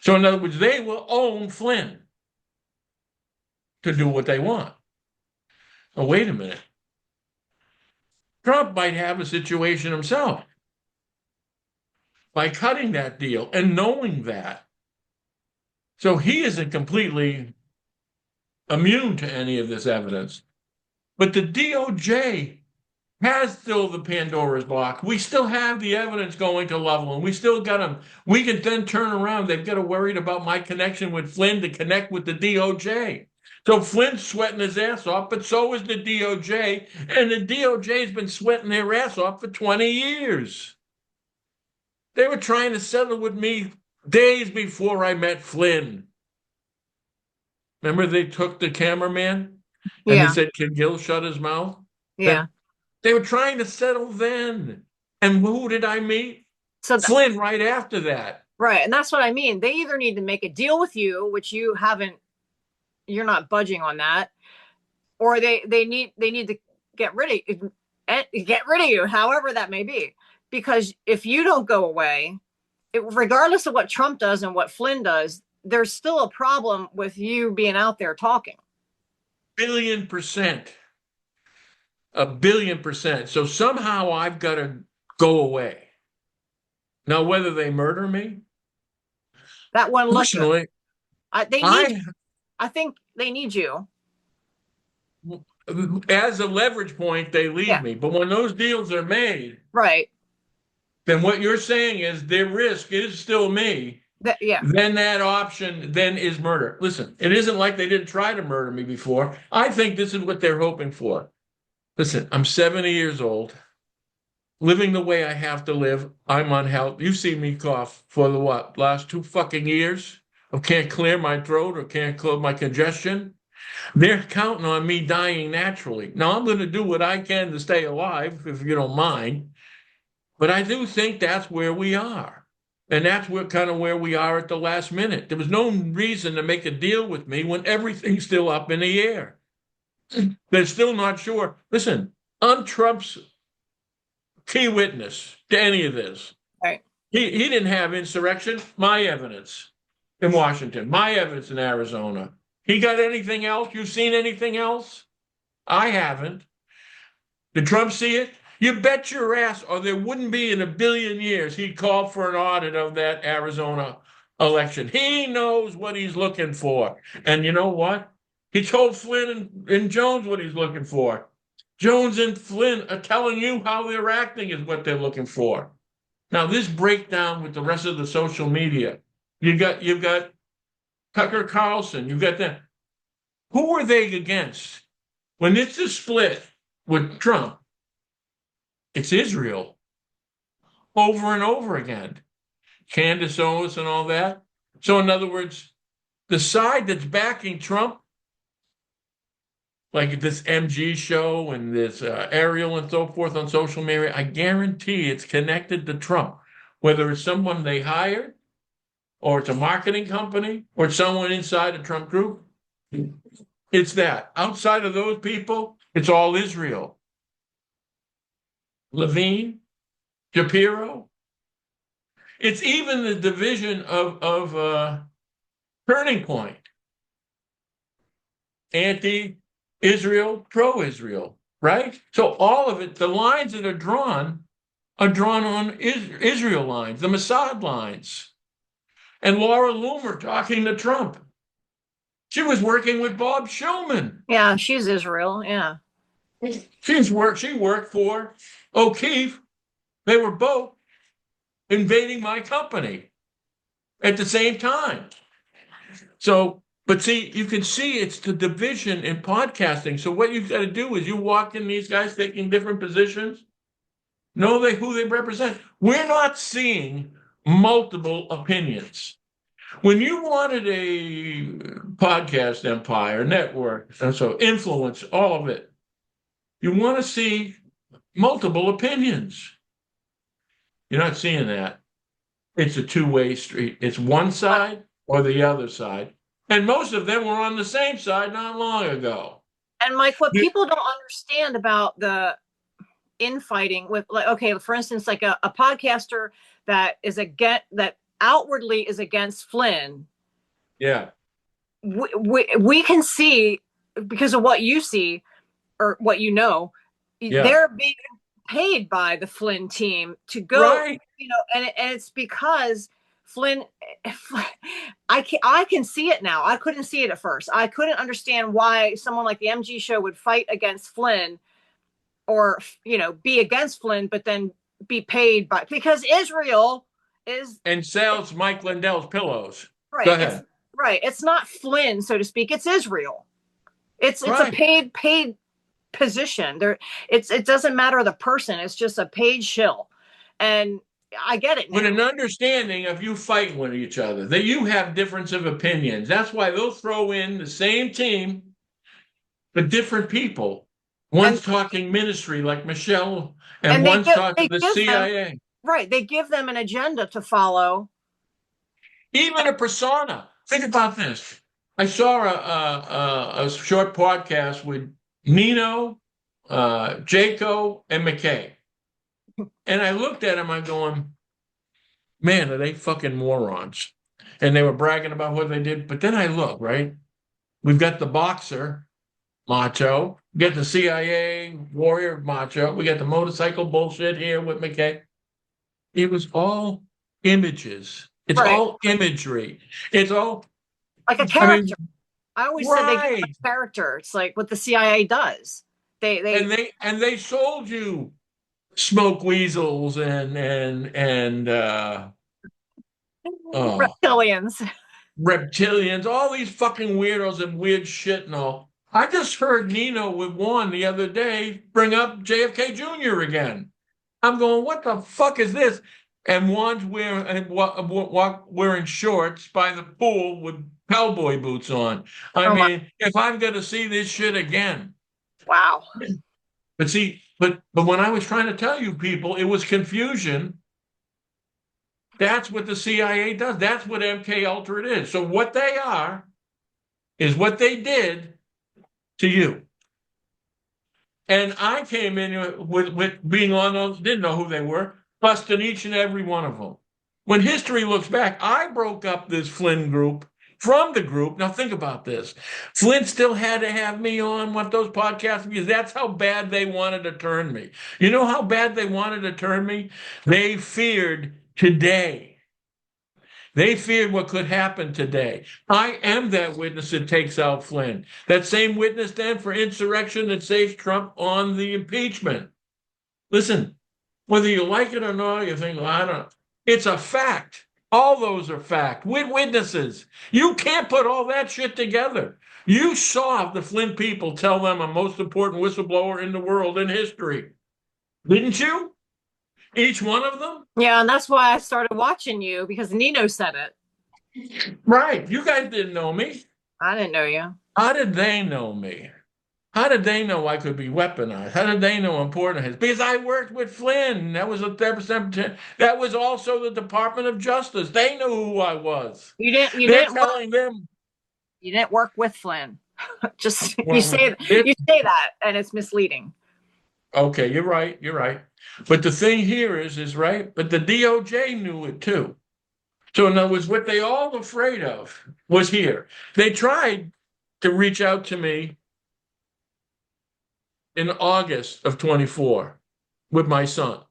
Speaker 1: So in other words, they will own Flynn to do what they want. Oh, wait a minute. Trump might have a situation himself by cutting that deal and knowing that. So he isn't completely immune to any of this evidence. But the DOJ has still the Pandora's box. We still have the evidence going to level, and we still got them. We can then turn around. They've got to worry about my connection with Flynn to connect with the DOJ. So Flynn's sweating his ass off, but so is the DOJ. And the DOJ has been sweating their ass off for 20 years. They were trying to settle with me days before I met Flynn. Remember they took the cameraman? And they said, can Gill shut his mouth?
Speaker 2: Yeah.
Speaker 1: They were trying to settle then. And who did I meet? So Flynn right after that.
Speaker 2: Right. And that's what I mean. They either need to make a deal with you, which you haven't, you're not budging on that, or they need to get rid of you, however that may be. Because if you don't go away, regardless of what Trump does and what Flynn does, there's still a problem with you being out there talking.
Speaker 1: 1,000,000,000%. 1,000,000,000%. So somehow I've got to go away. Now, whether they murder me,
Speaker 2: that one
Speaker 1: personally,
Speaker 2: I think they need you.
Speaker 1: As a leverage point, they leave me. But when those deals are made,
Speaker 2: right,
Speaker 1: then what you're saying is their risk is still me. Then that option then is murder. Listen, it isn't like they didn't try to murder me before. I think this is what they're hoping for. Listen, I'm 70 years old, living the way I have to live. I'm unhealthy. You've seen me cough for the last 2 fucking years. I can't clear my throat or can't clear my congestion. They're counting on me dying naturally. Now, I'm going to do what I can to stay alive, if you don't mind. But I do think that's where we are. And that's where we are at the last minute. There was no reason to make a deal with me when everything's still up in the air. They're still not sure. Listen, I'm Trump's key witness to any of this.
Speaker 2: Right.
Speaker 1: He didn't have insurrection. My evidence in Washington. My evidence in Arizona. He got anything else? You seen anything else? I haven't. Did Trump see it? You bet your ass, or there wouldn't be in 1 billion years he'd call for an audit of that Arizona election. He knows what he's looking for. And you know what? He told Flynn and Jones what he's looking for. Jones and Flynn are telling you how they're acting is what they're looking for. Now, this breakdown with the rest of the social media, you've got Tucker Carlson, you've got that. Who are they against? When it's a split with Trump, It's Israel over and over again. Candace Owens and all that. So in other words, the side that's backing Trump, like this MG show and this Ariel and so forth on social media, I guarantee it's connected to Trump, whether it's someone they hired or it's a marketing company or it's someone inside a Trump group. It's that. Outside of those people, it's all Israel. Levine, Shapiro. It's even the division of Turning Point. Anti-Israel, pro-Israel, right? So all of it, the lines that are drawn on Israel lines, the Mossad lines. And Laura Loomer talking to Trump. She was working with Bob Shulman.
Speaker 2: Yeah, she's Israel. Yeah.
Speaker 1: She worked for O'Keefe. They were both invading my company at the same time. So, but see, you can see it's the division in podcasting. So what you've got to do is you walk in these guys taking different positions, know who they represent. We're not seeing multiple opinions. When you wanted a podcast empire, network, so influence, all of it, you want to see multiple opinions. You're not seeing that. It's a two-way street. It's one side or the other side. And most of them were on the same side not long ago.
Speaker 2: And Mike, what people don't understand about the infighting with, like, okay, for instance, like a podcaster that outwardly is against Flynn.
Speaker 1: Yeah.
Speaker 2: We can see, because of what you see or what you know, they're being paid by the Flynn team to go,
Speaker 1: right.
Speaker 2: And it's because Flynn, I can see it now. I couldn't see it at first. I couldn't understand why someone like the MG show would fight against Flynn or, be against Flynn, but then be paid because Israel is
Speaker 1: and sells Mike Lindell's pillows.
Speaker 2: Right.
Speaker 1: Go ahead.
Speaker 2: It's not Flynn, so to speak. It's Israel. It's a paid position. It doesn't matter the person. It's just a paid shill. And I get it now.
Speaker 1: With an understanding of you fighting with each other, that you have difference of opinions. That's why they'll throw in the same team, but different people. One's talking ministry like Michelle, and one's talking the CIA.
Speaker 2: Right. They give them an agenda to follow.
Speaker 1: Even a persona. Think about this. I saw a short podcast with Nino, Jaco, and McKay. And I looked at them, I'm going, man, are they fucking morons? And they were bragging about what they did. But then I look, right? We've got the boxer, macho. We got the CIA warrior, macho. We got the motorcycle bullshit here with McKay. It was all images. It's all imagery. It's all
Speaker 2: like a character. I always said they give a character. It's like what the CIA does. They
Speaker 1: sold you smoke weasels and reptilians, all these fucking weirdos and weird shit and all. I just heard Nino with Juan the other day bring up JFK Jr. again. I'm going, what the fuck is this? And Juan's wearing shorts by the pool with cowboy boots on. I mean, if I'm going to see this shit again.
Speaker 2: Wow.
Speaker 1: But see, but when I was trying to tell you people, it was confusion. That's what the CIA does. That's what MK Ultra is. So what they are is what they did to you. And I came in with being on those, didn't know who they were, busting each and every one of them. When history looks back, I broke up this Flynn group from the group. Now think about this. Flynn still had to have me on one of those podcasts because that's how bad they wanted to turn me. You know how bad they wanted to turn me? They feared today. They feared what could happen today. I am that witness that takes out Flynn. That same witness then for insurrection that saves Trump on the impeachment. Listen, whether you like it or not, you think, well, I don't know. It's a fact. All those are fact with witnesses. You can't put all that shit together. You saw the Flynn people tell them I'm most important whistleblower in the world in history. Didn't you? Each one of them?
Speaker 2: Yeah, and that's why I started watching you because Nino said it.
Speaker 1: Right. You guys didn't know me.
Speaker 2: I didn't know you.
Speaker 1: How did they know me? How did they know I could be weaponized? How did they know important it is? Because I worked with Flynn. That was that was also the Department of Justice. They knew who I was.
Speaker 2: You didn't. You
Speaker 1: They're
Speaker 2: didn't work.
Speaker 1: telling them.
Speaker 2: You didn't work with Flynn. Just
Speaker 1: Well,
Speaker 2: you say that, and it's misleading.
Speaker 1: okay, you're right. You're right. But the thing here is right. But the DOJ knew it too. So in other words, what they all afraid of was here. They tried to reach out to me in August of 24 with my son.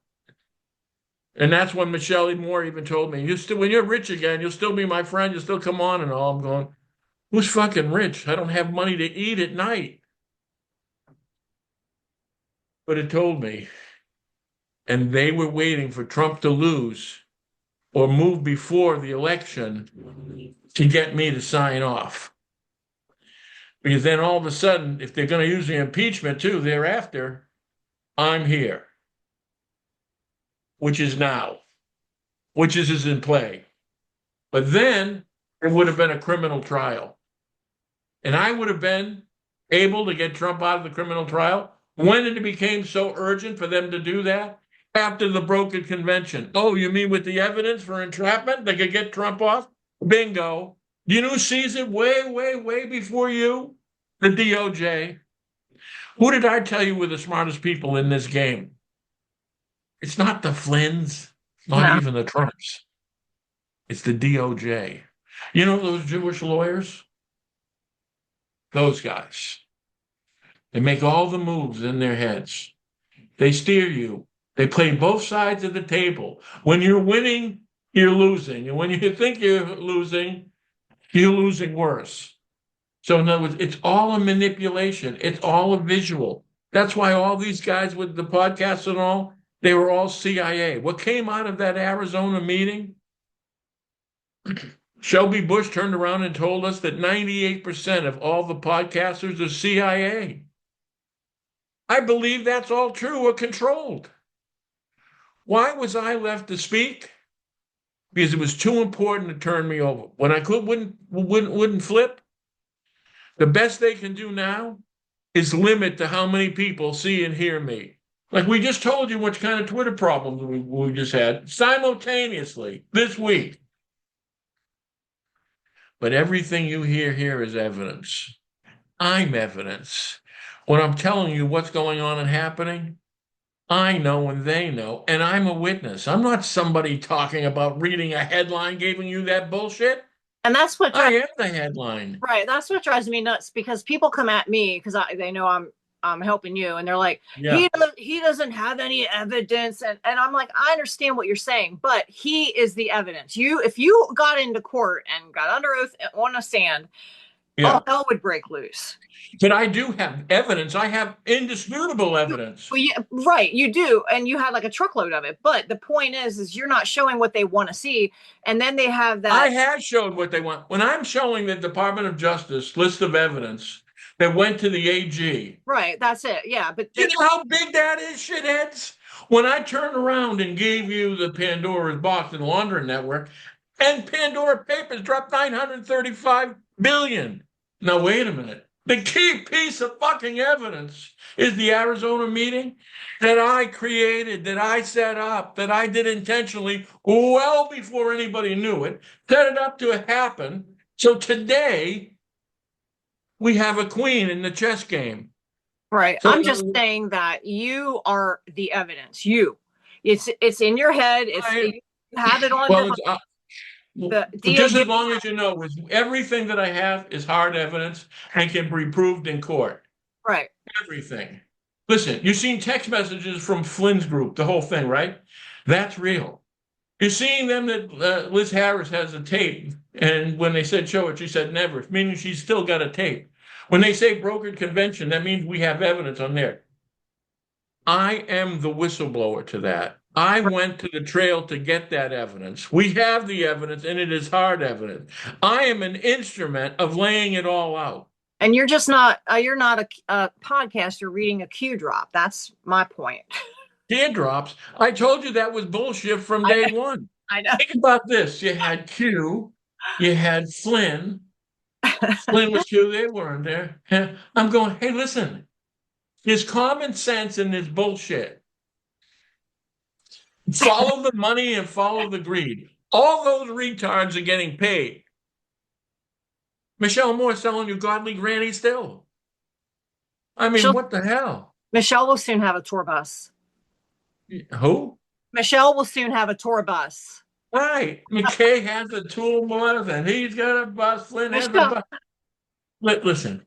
Speaker 1: And that's when Michelle E. Moore even told me, "You still, when you're rich again, you'll still be my friend. You'll still come on and all." I'm going, who's fucking rich? I don't have money to eat at night. But it told me, and they were waiting for Trump to lose or move before the election to get me to sign off. Because then all of a sudden, if they're going to use the impeachment too thereafter, I'm here, which is now, which is in play. But then it would have been a criminal trial. And I would have been able to get Trump out of the criminal trial when it became so urgent for them to do that after the brokered convention. Oh, you mean with the evidence for entrapment? They could get Trump off? Bingo. You know who sees it way, way, way before you? The DOJ. Who did I tell you were the smartest people in this game? It's not the Flynns, not even the Trumps. It's the DOJ. You know those Jewish lawyers? Those guys. They make all the moves in their heads. They steer you. They play both sides of the table. When you're winning, you're losing. And when you think you're losing worse. So in other words, it's all a manipulation. It's all a visual. That's why all these guys with the podcasts and all, they were all CIA. What came out of that Arizona meeting? Shelby Bush turned around and told us that 98% of all the podcasters are CIA. I believe that's all true or controlled. Why was I left to speak? Because it was too important to turn me over. When I wouldn't flip. The best they can do now is limit to how many people see and hear me. Like we just told you what kind of Twitter problems we just had simultaneously this week. But everything you hear here is evidence. I'm evidence. When I'm telling you what's going on and happening, I know and they know, and I'm a witness. I'm not somebody talking about reading a headline giving you that bullshit.
Speaker 2: And that's what
Speaker 1: I am the headline.
Speaker 2: Right. That's what drives me nuts because people come at me because they know I'm helping you, and they're like,
Speaker 1: yeah.
Speaker 2: he doesn't have any evidence, and I'm like, I understand what you're saying, but he is the evidence. If you got into court and got under oath on a stand, all hell would break loose.
Speaker 1: But I do have evidence. I have indisputable evidence.
Speaker 2: Well, yeah, right, you do, and you had like a truckload of it. But the point is you're not showing what they want to see, and then they have that.
Speaker 1: I have showed what they want. When I'm showing the Department of Justice list of evidence that went to the AG.
Speaker 2: Right, that's it. Yeah, but
Speaker 1: you know how big that is, shitheads? When I turned around and gave you the Pandora's Box and Laundering Network, and Pandora Papers dropped $935 billion. Now, wait a minute. The key piece of fucking evidence is the Arizona meeting that I created, that I set up, that I did intentionally well before anybody knew it, set it up to happen. So today, we have a queen in the chess game.
Speaker 2: Right. So, I'm just saying that you are the evidence. It's in your head. You have it on your
Speaker 1: just as long as you know, everything that I have is hard evidence and can be proved in court.
Speaker 2: Right.
Speaker 1: Everything. Listen, you've seen text messages from Flynn's group, the whole thing, right? That's real. You're seeing them that Liz Harris has a tape, and when they said show it, she said never, meaning she's still got a tape. When they say brokered convention, that means we have evidence on there. I am the whistleblower to that. I went to the trail to get that evidence. We have the evidence, and it is hard evidence. I am an instrument of laying it all out.
Speaker 2: And you're just not, you're not a podcaster reading a Q drop. That's my point.
Speaker 1: teardrops. I told you that was bullshit from
Speaker 2: I
Speaker 1: day
Speaker 2: know.
Speaker 1: one.
Speaker 2: I know.
Speaker 1: Think about this. You had Q, you had Flynn. Flynn was Q, they weren't there. I'm going, hey, listen, there's common sense in this bullshit. Follow the money and follow the greed. All those retards are getting paid. Michelle Moore's selling you godly granny still. I mean,
Speaker 2: She'll,
Speaker 1: what the hell?
Speaker 2: Michelle will soon have a tour bus.
Speaker 1: Who?
Speaker 2: Michelle will soon have a tour bus.
Speaker 1: Right. McKay has a tool bus and he's got a bus. Flynn has a
Speaker 2: Michelle,
Speaker 1: bus. Listen,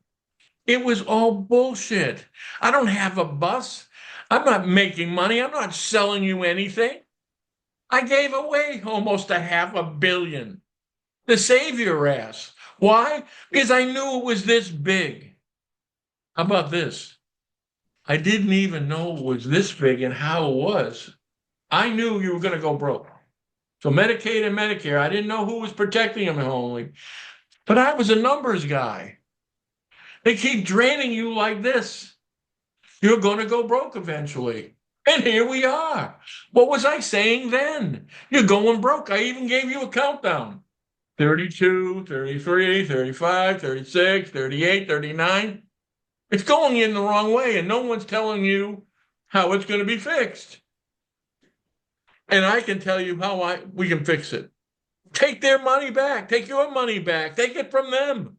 Speaker 1: it was all bullshit. I don't have a bus. I'm not making money. I'm not selling you anything. I gave away almost $500 million to save your ass. Why? Because I knew it was this big. How about this? I didn't even know it was this big and how it was. I knew you were going to go broke. So Medicaid and Medicare, I didn't know who was protecting them only, but I was a numbers guy. They keep draining you like this. You're going to go broke eventually. And here we are. What was I saying then? You're going broke. I even gave you a countdown. 32, 33, 35, 36, 38, 39. It's going in the wrong way, and no one's telling you how it's going to be fixed. And I can tell you how we can fix it. Take their money back. Take your money back. Take it from them.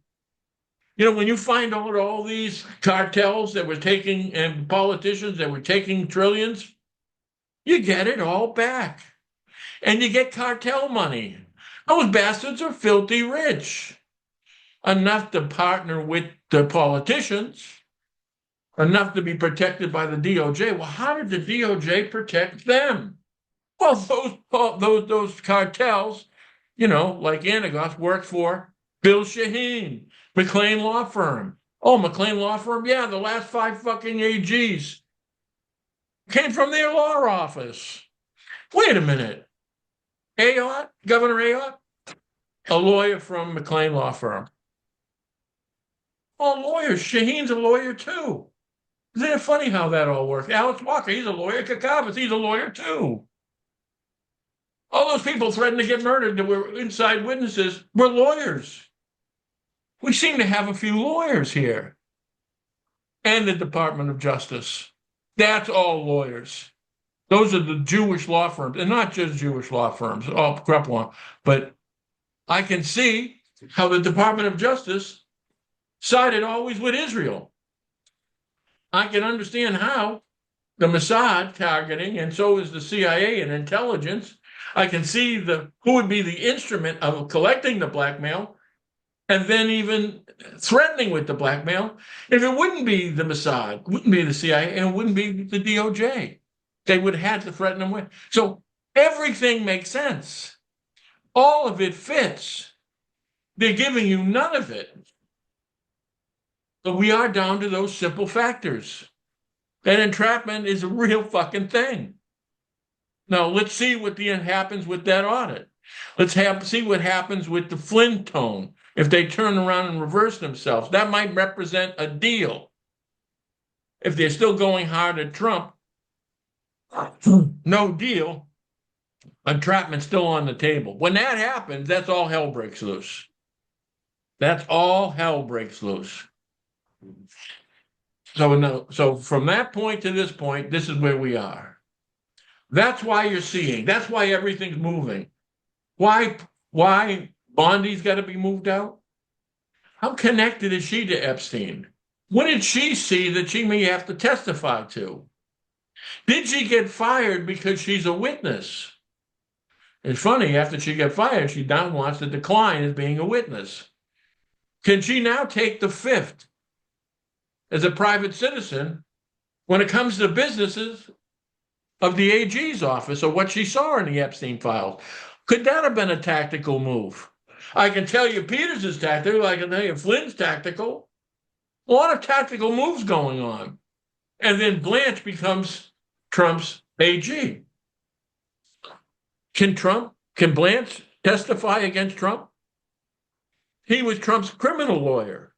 Speaker 1: You know, when you find out all these cartels that were taking and politicians that were taking trillions, you get it all back. And you get cartel money. Those bastards are filthy rich. Enough to partner with the politicians, enough to be protected by the DOJ. Well, how did the DOJ protect them? Well, those cartels, you know, like Anagos, worked for Bill Shaheen, McLean Law Firm. Oh, McLean Law Firm? Yeah, the last 5 fucking AGs came from their law office. Wait a minute. Ayotte, Governor Ayotte, a lawyer from McLean Law Firm. Oh, lawyers. Shaheen's a lawyer too. Isn't it funny how that all works? Alex Walker, he's a lawyer. Kakavas, he's a lawyer too. All those people threatened to get murdered that were inside witnesses were lawyers. We seem to have a few lawyers here. And the Department of Justice. That's all lawyers. Those are the Jewish law firms, and not just Jewish law firms, all corrupt law. But I can see how the Department of Justice sided always with Israel. I can understand how the Mossad targeting, and so is the CIA and intelligence. I can see who would be the instrument of collecting the blackmail and then even threatening with the blackmail. If it wouldn't be the Mossad, wouldn't be the CIA, and it wouldn't be the DOJ. They would have had to threaten them with. So everything makes sense. All of it fits. They're giving you none of it. But we are down to those simple factors. And entrapment is a real fucking thing. Now, let's see what happens with that audit. Let's see what happens with the Flynn tone. If they turn around and reverse themselves, that might represent a deal. If they're still going hard at Trump, no deal, entrapment's still on the table. When that happens, that's all hell breaks loose. That's all hell breaks loose. So from that point to this point, this is where we are. That's why you're seeing. That's why everything's moving. Why Bondi's got to be moved out? How connected is she to Epstein? What did she see that she may have to testify to? Did she get fired because she's a witness? It's funny, after she got fired, she now wants to decline as being a witness. Can she now take the fifth as a private citizen when it comes to businesses of the AG's office or what she saw in the Epstein files? Could that have been a tactical move? I can tell you Peters is tactical. I can tell you Flynn's tactical. A lot of tactical moves going on. And then Blanche becomes Trump's AG. Can Blanche testify against Trump? He was Trump's criminal lawyer.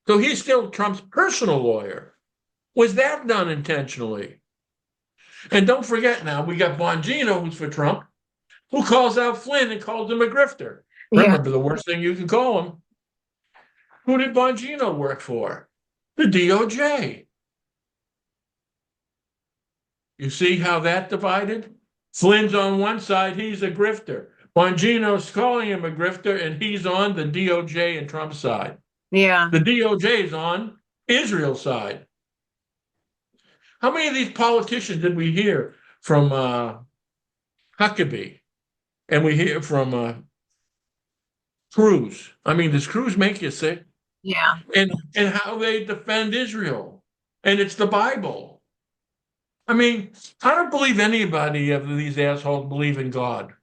Speaker 1: So he's still Trump's personal lawyer. Was that done intentionally? And don't forget now, we got Bongino, who's for Trump, who calls out Flynn and calls him a grifter.
Speaker 2: Yeah.
Speaker 1: Remember, the worst thing you can call him. Who did Bongino work for? The DOJ. You see how that divided? Flynn's on one side, he's a grifter. Bongino's calling him a grifter, and he's on the DOJ and Trump's side.
Speaker 2: Yeah.
Speaker 1: The DOJ is on Israel's side. How many of these politicians did we hear from Huckabee? And we hear from Cruz. I mean, does Cruz make you sick?
Speaker 2: Yeah.
Speaker 1: And how they defend Israel. And it's the Bible. I mean, I don't believe anybody of these assholes believe in God.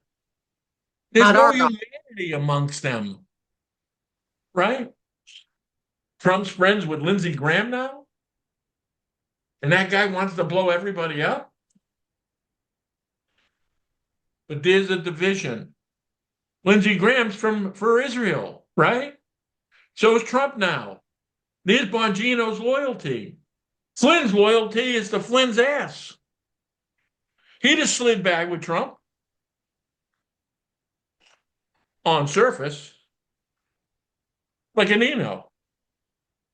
Speaker 1: There's
Speaker 2: Not
Speaker 1: no
Speaker 2: our God.
Speaker 1: humanity amongst them. Right? Trump's friends with Lindsey Graham now? And that guy wants to blow everybody up? But there's a division. Lindsey Graham's for Israel, right? So is Trump now. There's Bongino's loyalty. Flynn's loyalty is to Flynn's ass. He just slid back with Trump on surface, like an Eno.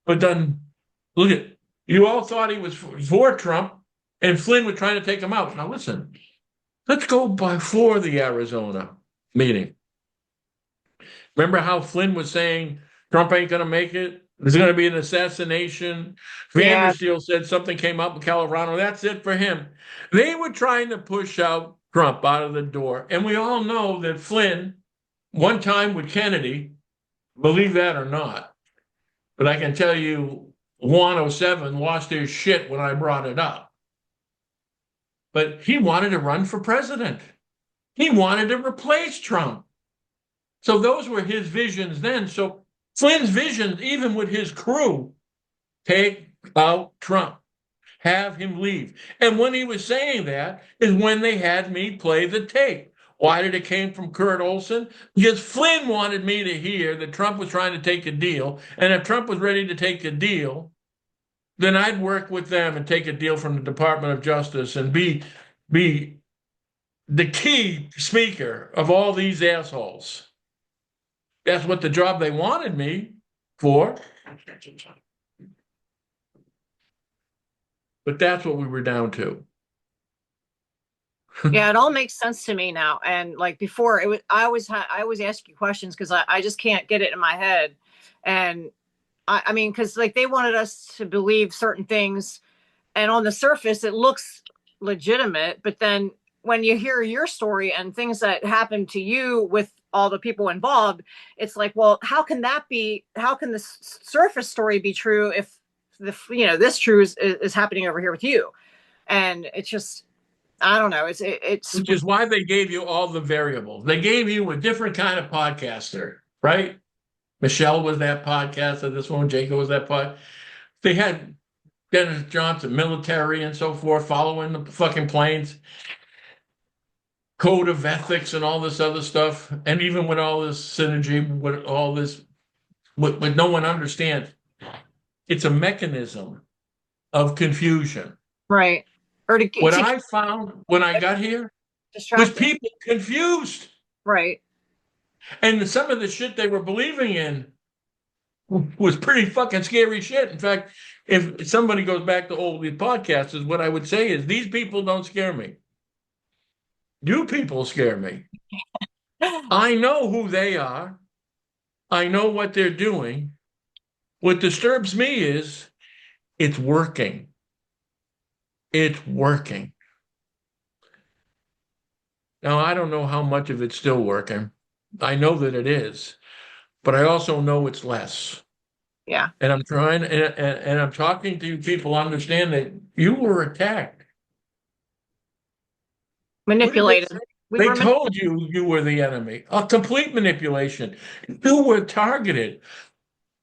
Speaker 1: But then, look at, you all thought he was for Trump, and Flynn was trying to take him out. Now listen, let's go before the Arizona meeting. Remember how Flynn was saying Trump ain't going to make it? There's going to be an assassination.
Speaker 2: Yeah.
Speaker 1: Vandersteel said something came up in Colorado. That's it for him. They were trying to push out Trump out of the door. And we all know that Flynn, one time with Kennedy, believe that or not, but I can tell you 107 lost his shit when I brought it up. But he wanted to run for president. He wanted to replace Trump. So those were his visions then. So Flynn's vision, even with his crew, take out Trump, have him leave. And when he was saying that is when they had me play the tape. Why did it came from Kurt Olson? Because Flynn wanted me to hear that Trump was trying to take a deal. And if Trump was ready to take a deal, then I'd work with them and take a deal from the Department of Justice and be the key speaker of all these assholes. That's what the job they wanted me for. But that's what we were down to.
Speaker 2: Yeah, it all makes sense to me now. And like before, I always ask you questions because I just can't get it in my head. And I mean, because like they wanted us to believe certain things, and on the surface it looks legitimate, but then when you hear your story and things that happened to you with all the people involved, it's like, well, how can the surface story be true if this true is happening over here with you? And it's just, I don't know. It's
Speaker 1: Which is why they gave you all the variables. They gave you a different kind of podcaster, right? Michelle was that podcaster. This one, Jacob was that pod. They had Dennis Johnson, military and so forth, following the fucking planes, code of ethics and all this other stuff. And even with all this synergy, with all this, what no one understands, it's a mechanism of confusion.
Speaker 2: right.
Speaker 1: What I found when I got here was people confused.
Speaker 2: Right.
Speaker 1: And some of the shit they were believing in was pretty fucking scary shit. In fact, if somebody goes back to old podcasts, what I would say is these people don't scare me. You people scare me. I know who they are. I know what they're doing. What disturbs me is it's working. It's working. Now, I don't know how much of it's still working. I know that it is, but I also know it's less.
Speaker 2: Yeah.
Speaker 1: And I'm trying, and I'm talking to you people, understand that you were attacked.
Speaker 2: Manipulated.
Speaker 1: They told you were the enemy. A complete manipulation. You were targeted.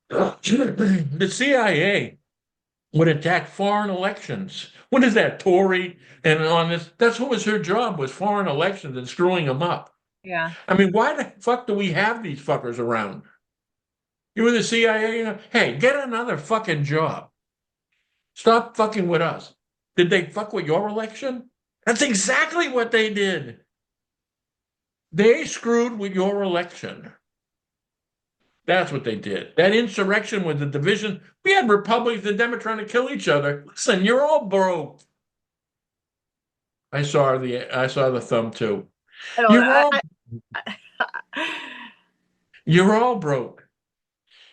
Speaker 1: The CIA would attack foreign elections. What is that, Tory? And on this, that's what was her job, was foreign elections and screwing them up.
Speaker 2: Yeah.
Speaker 1: I mean, why the fuck do we have these fuckers around? You were the CIA. Hey, get another fucking job. Stop fucking with us. Did they fuck with your election? That's exactly what they did. They screwed with your election. That's what they did. That insurrection with the division. We had Republicans and Democrats trying to kill each other. Listen, you're all broke. I saw the thumb too.
Speaker 2: I don't
Speaker 1: You're
Speaker 2: know.
Speaker 1: all you're all broke.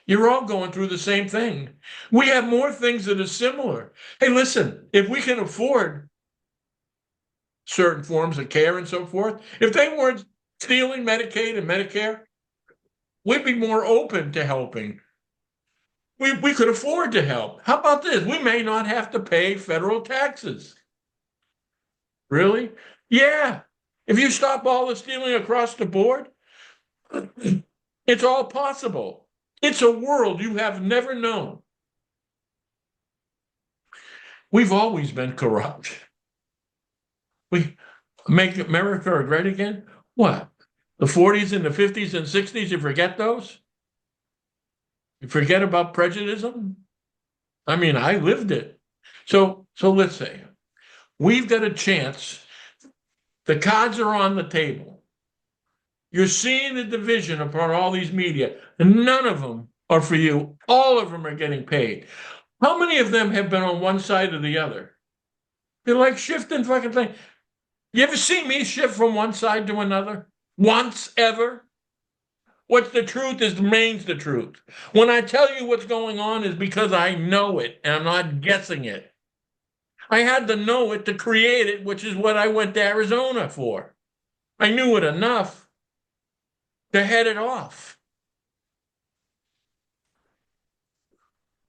Speaker 1: You're all going through the same thing. We have more things that are similar. Hey, listen, if we can afford certain forms of care and so forth, if they weren't stealing Medicaid and Medicare, we'd be more open to helping. We could afford to help. How about this? We may not have to pay federal taxes. Really? Yeah. If you stop all the stealing across the board, it's all possible. It's a world you have never known. We've always been corrupt. We make America great again? What? The 40s and the 50s and 60s, you forget those? You forget about prejudice? I mean, I lived it. So let's say we've got a chance. The cards are on the table. You're seeing the division upon all these media, and none of them are for you. All of them are getting paid. How many of them have been on one side or the other? They're like shifting fucking thing. You ever see me shift from one side to another? Once ever? What's the truth remains the truth. When I tell you what's going on is because I know it and I'm not guessing it. I had to know it to create it, which is what I went to Arizona for. I knew it enough to head it off.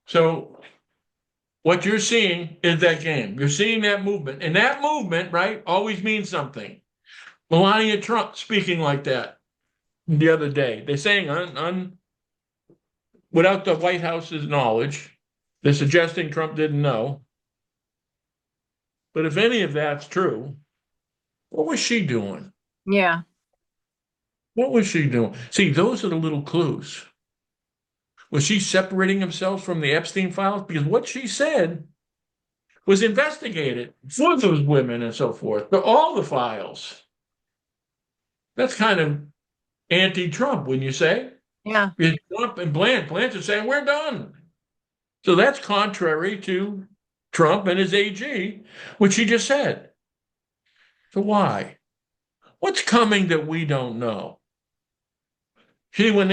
Speaker 1: So what you're seeing is that game. You're seeing that movement. And that movement, right, always means something. Melania Trump speaking like that the other day. They're saying without the White House's knowledge, they're suggesting Trump didn't know. But if any of that's true, what was she doing?
Speaker 2: Yeah.
Speaker 1: What was she doing? See, those are the little clues. Was she separating herself from the Epstein files? Because what she said was investigated for those women and so forth, but all the files. That's kind of anti-Trump, wouldn't you say?
Speaker 2: Yeah.
Speaker 1: Because Trump and Blanche are saying, we're done. So that's contrary to Trump and his AG, which he just said. So why? What's coming that we don't know? See, when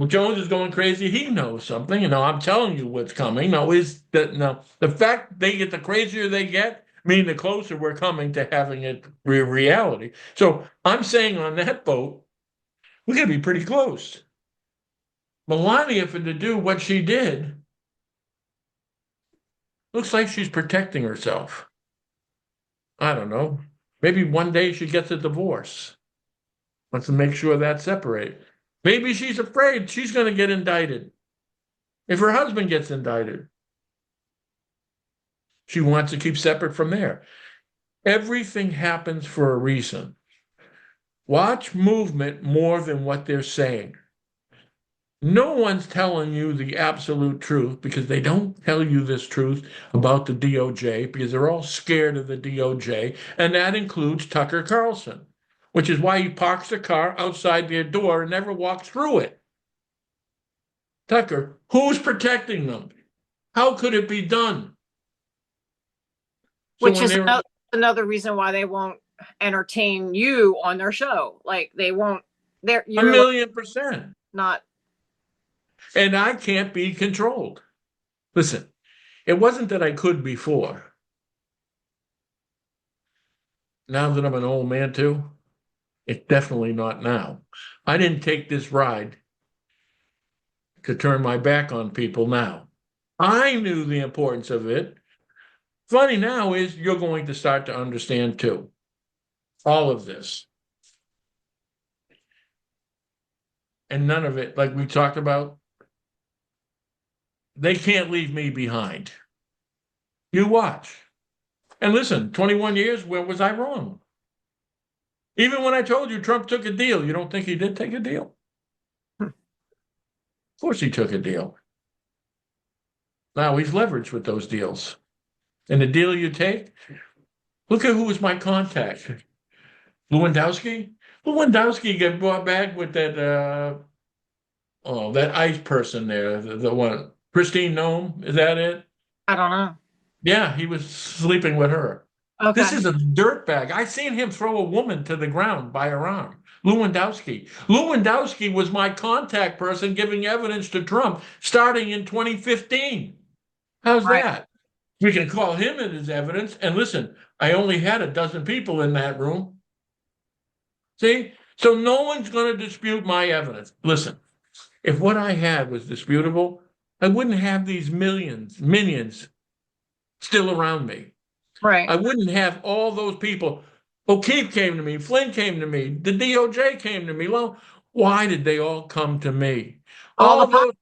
Speaker 1: Jones is going crazy, he knows something. I'm telling you what's coming. The fact they get the crazier they get, mean the closer we're coming to having it reality. So I'm saying on that boat, we're going to be pretty close. Melania, for to do what she did, looks like she's protecting herself. I don't know. Maybe one day she gets a divorce. Wants to make sure that's separate. Maybe she's afraid she's going to get indicted. If her husband gets indicted, she wants to keep separate from there. Everything happens for a reason. Watch movement more than what they're saying. No one's telling you the absolute truth because they don't tell you this truth about the DOJ because they're all scared of the DOJ, and that includes Tucker Carlson, which is why he parks the car outside their door and never walks through it. Tucker, who's protecting them? How could it be done?
Speaker 2: Which is another reason why they won't entertain you on their show. Like they won't. You're
Speaker 1: 1,000,000%.
Speaker 2: Not.
Speaker 1: And I can't be controlled. Listen, it wasn't that I could before. Now that I'm an old man too, it's definitely not now. I didn't take this ride to turn my back on people now. I knew the importance of it. Funny now is you're going to start to understand too. All of this. And none of it, like we talked about, they can't leave me behind. You watch. And listen, 21 years, where was I wrong? Even when I told you Trump took a deal, you don't think he did take a deal? Of course he took a deal. Now he's leveraged with those deals. And the deal you take, Look at who was my contact. Lewandowski? Lewandowski got brought back with that that ICE person there, the one, Christine Nome, is that it?
Speaker 2: I don't know.
Speaker 1: Yeah, he was sleeping with her. This
Speaker 2: Okay.
Speaker 1: is a dirtbag. I seen him throw a woman to the ground by her arm. Lewandowski. Lewandowski was my contact person giving evidence to Trump starting in 2015. How's
Speaker 2: Right.
Speaker 1: that? We can call him in as evidence. And listen, I only had a dozen people in that room. See? So no one's going to dispute my evidence. Listen, if what I had was disputable, I wouldn't have these minions still around me.
Speaker 2: Right.
Speaker 1: I wouldn't have all those people. O'Keefe came to me, Flynn came to me, the DOJ came to me. Well, why did they all come to me?
Speaker 2: All the
Speaker 1: All those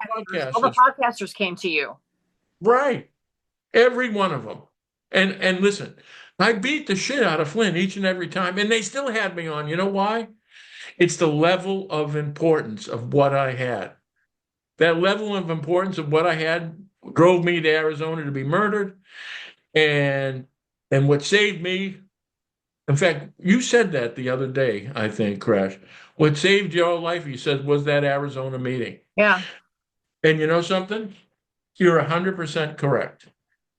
Speaker 2: all the
Speaker 1: podcasters,
Speaker 2: podcasters came to you.
Speaker 1: right? Every one of them. And listen, I beat the shit out of Flynn each and every time, and they still had me on. You know why? It's the level of importance of what I had. That level of importance of what I had drove me to Arizona to be murdered. And what saved me, in fact, you said that the other day, I think, Crash. What saved your life, you said, was that Arizona meeting.
Speaker 2: Yeah.
Speaker 1: And you know something? You're 100% correct.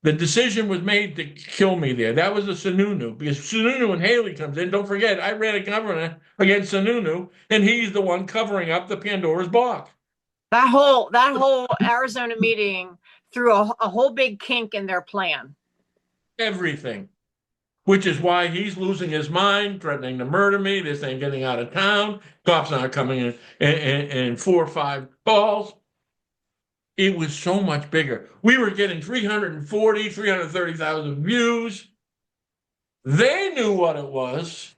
Speaker 1: The decision was made to kill me there. That was a Sununu, because Sununu and Haley comes in. Don't forget, I ran a government against Sununu, and he's the one covering up the Pandora's box.
Speaker 2: That whole Arizona meeting threw a whole big kink in their plan.
Speaker 1: Everything. Which is why he's losing his mind, threatening to murder me. This ain't getting out of town. Cops aren't coming in 4 or 5 calls. It was so much bigger. We were getting 330,000 views. They knew what it was.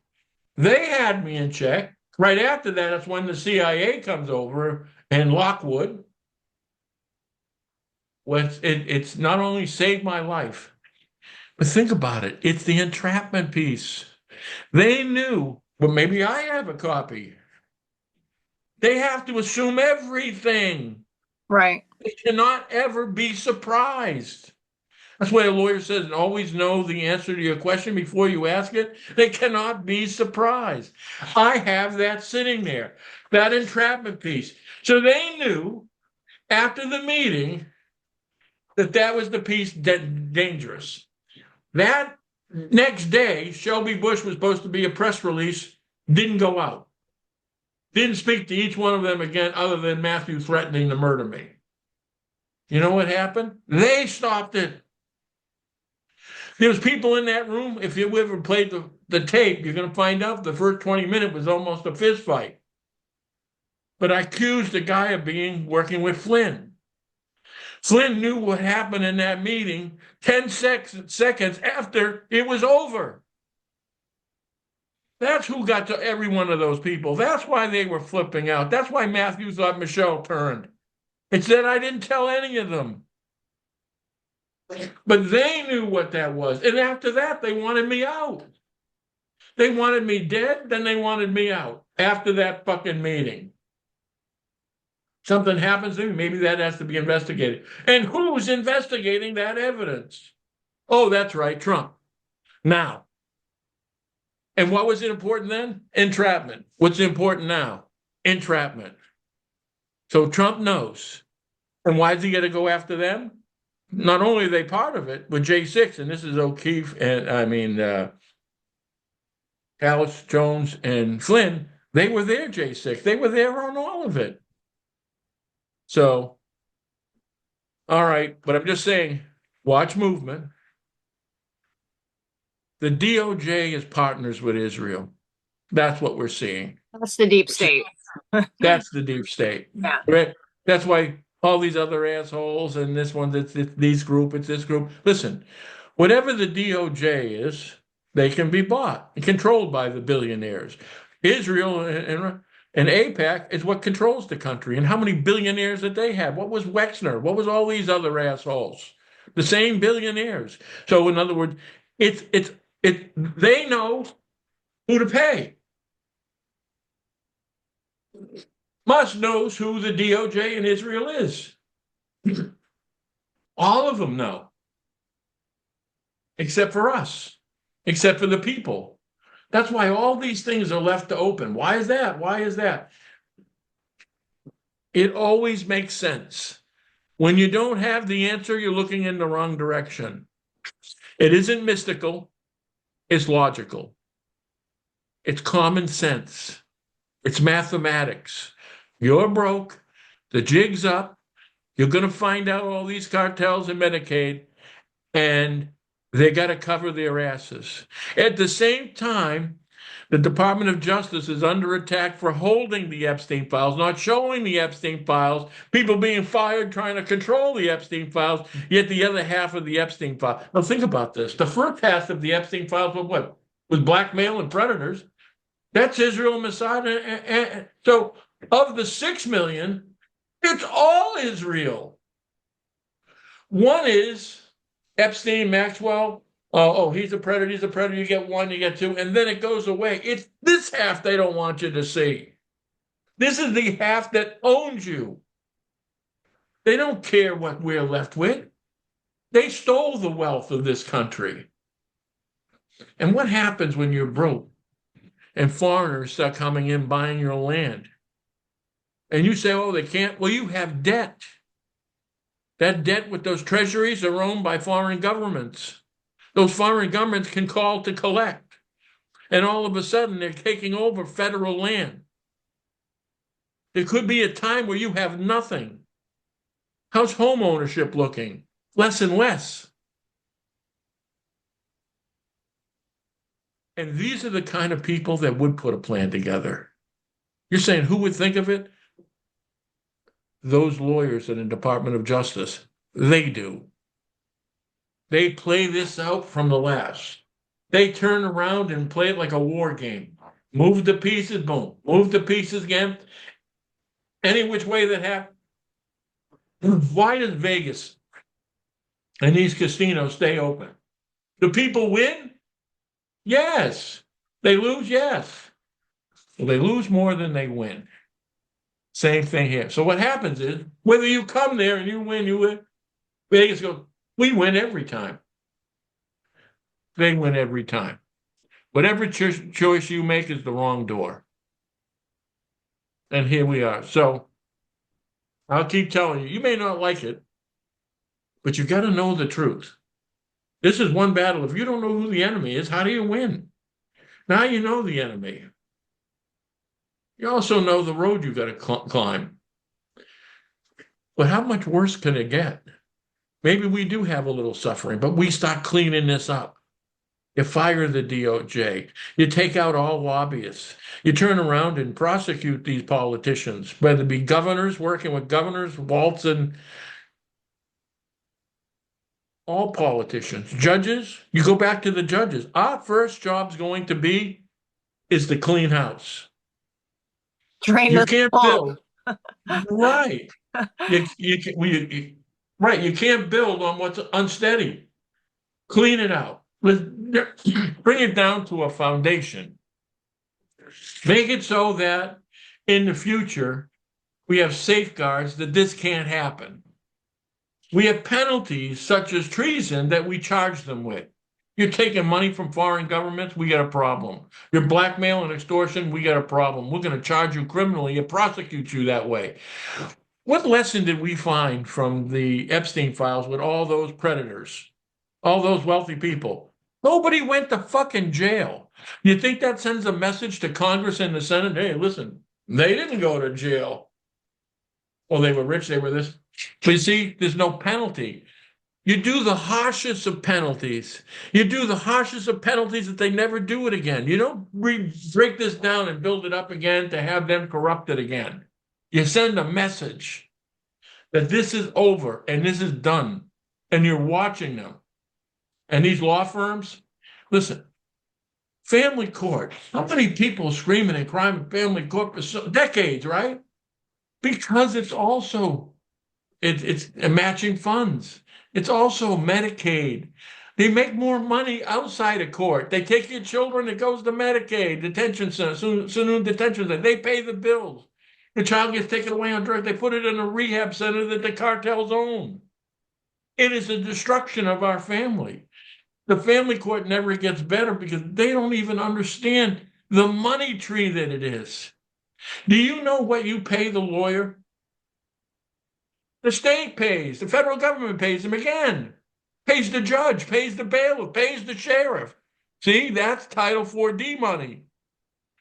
Speaker 1: They had me in check. Right after that, it's when the CIA comes over and Lockwood. It's not only saved my life, but think about it. It's the entrapment piece. They knew, but maybe I have a copy. They have to assume everything.
Speaker 2: Right.
Speaker 1: They cannot ever be surprised. That's why a lawyer says always know the answer to your question before you ask it. They cannot be surprised. I have that sitting there, that entrapment piece. So they knew after the meeting that was the piece that dangerous. That next day, Shelby Bush was supposed to be a press release, didn't go out. Didn't speak to each one of them again, other than Matthew threatening to murder me. You know what happened? They stopped it. There was people in that room. If you ever played the tape, you're going to find out the first 20 minutes was almost a fist fight. But I accused the guy of working with Flynn. Flynn knew what happened in that meeting 10 seconds after it was over. That's who got to every one of those people. That's why they were flipping out. That's why Matthew thought Michelle turned. It's that I didn't tell any of them. But they knew what that was. And after that, they wanted me out. They wanted me dead, then they wanted me out after that fucking meeting. Something happens to me, maybe that has to be investigated. And who's investigating that evidence? Oh, that's right, Trump. Now. And what was it important then? Entrapment. What's important now? Entrapment. So Trump knows. And why is he going to go after them? Not only are they part of it, with J6, and this is O'Keefe and Alice Jones and Flynn, they were there, J6. They were there on all of it. So, all right, but I'm just saying, watch movement. The DOJ is partners with Israel. That's what we're seeing.
Speaker 2: That's the deep state.
Speaker 1: That's the deep state.
Speaker 2: Yeah.
Speaker 1: Right? That's why all these other assholes and this one, it's these group, it's this group. Listen, whatever the DOJ is, they can be bought and controlled by the billionaires. Israel and AIPAC is what controls the country. And how many billionaires did they have? What was Wexner? What was all these other assholes? The same billionaires. So in other words, they know who to pay. Musk knows who the DOJ in Israel is. All of them know, except for us. except for the people. That's why all these things are left open. Why is that? Why is that? It always makes sense. When you don't have the answer, you're looking in the wrong direction. It isn't mystical, it's logical. It's common sense. It's mathematics. You're broke, the jig's up, you're going to find out all these cartels and Medicaid, and they got to cover their asses. At the same time, the Department of Justice is under attack for holding the Epstein files, not showing the Epstein files, people being fired trying to control the Epstein files, yet the other half of the Epstein file. Now think about this. The first half of the Epstein files was what? Was blackmail and predators. That's Israel and Mossad. So of the 6 million, it's all Israel. One is Epstein, Maxwell. Oh, he's a predator, he's a predator. You get one, you get two, and then it goes away. It's this half they don't want you to see. This is the half that owns you. They don't care what we're left with. They stole the wealth of this country. And what happens when you're broke and foreigners start coming in buying your land? And you say, oh, they can't. Well, you have debt. That debt with those treasuries are owned by foreign governments. Those foreign governments can call to collect. And all of a sudden, they're taking over federal land. There could be a time where you have nothing. How's home ownership looking? Less and less. And these are the kind of people that would put a plan together. You're saying who would think of it? Those lawyers in the Department of Justice. They do. They play this out from the last. They turn around and play it like a war game. Move the pieces, boom. Move the pieces again. Any which way that happens. Why does Vegas and these casinos stay open? Do people win? Yes. They lose? Yes. Well, they lose more than they win. Same thing here. So what happens is, whether you come there and you win, Vegas goes, we win every time. They win every time. Whatever choice you make is the wrong door. And here we are. So I'll keep telling you, you may not like it, but you got to know the truth. This is one battle. If you don't know who the enemy is, how do you win? Now you know the enemy. You also know the road you got to climb. But how much worse can it get? Maybe we do have a little suffering, but we start cleaning this up. You fire the DOJ. You take out all lobbyists. You turn around and prosecute these politicians, whether it be governors, working with governors, Waltz, and all politicians. Judges, you go back to the judges. Our first job's going to be is to clean house.
Speaker 2: Drain
Speaker 1: You
Speaker 2: the
Speaker 1: can't
Speaker 2: swamp.
Speaker 1: build. Right. Right. You can't build on what's unsteady. Clean it out. Bring it down to a foundation. Make it so that in the future, we have safeguards that this can't happen. We have penalties such as treason that we charge them with. You're taking money from foreign governments, we got a problem. You're blackmail and extortion, we got a problem. We're going to charge you criminally and prosecute you that way. What lesson did we find from the Epstein files with all those predators, all those wealthy people? Nobody went to fucking jail. You think that sends a message to Congress and the Senate? Hey, listen, they didn't go to jail. Well, they were rich, they were this. But you see, there's no penalty. You do the harshest of penalties. You do the harshest of penalties that they never do it again. You don't break this down and build it up again to have them corrupted again. You send a message that this is over and this is done, and you're watching them. And these law firms, listen, family court. How many people screaming and crying in family court for decades, right? Because it's also, it's matching funds. It's also Medicaid. They make more money outside of court. They take your children, it goes to Medicaid, detention center, soon detention center. They pay the bills. The child gets taken away on drugs. They put it in a rehab center that the cartels own. It is a destruction of our family. The family court never gets better because they don't even understand the money tree that it is. Do you know what you pay the lawyer? The state pays, the federal government pays them again, pays the judge, pays the bailiff, pays the sheriff. See, that's Title 4D money.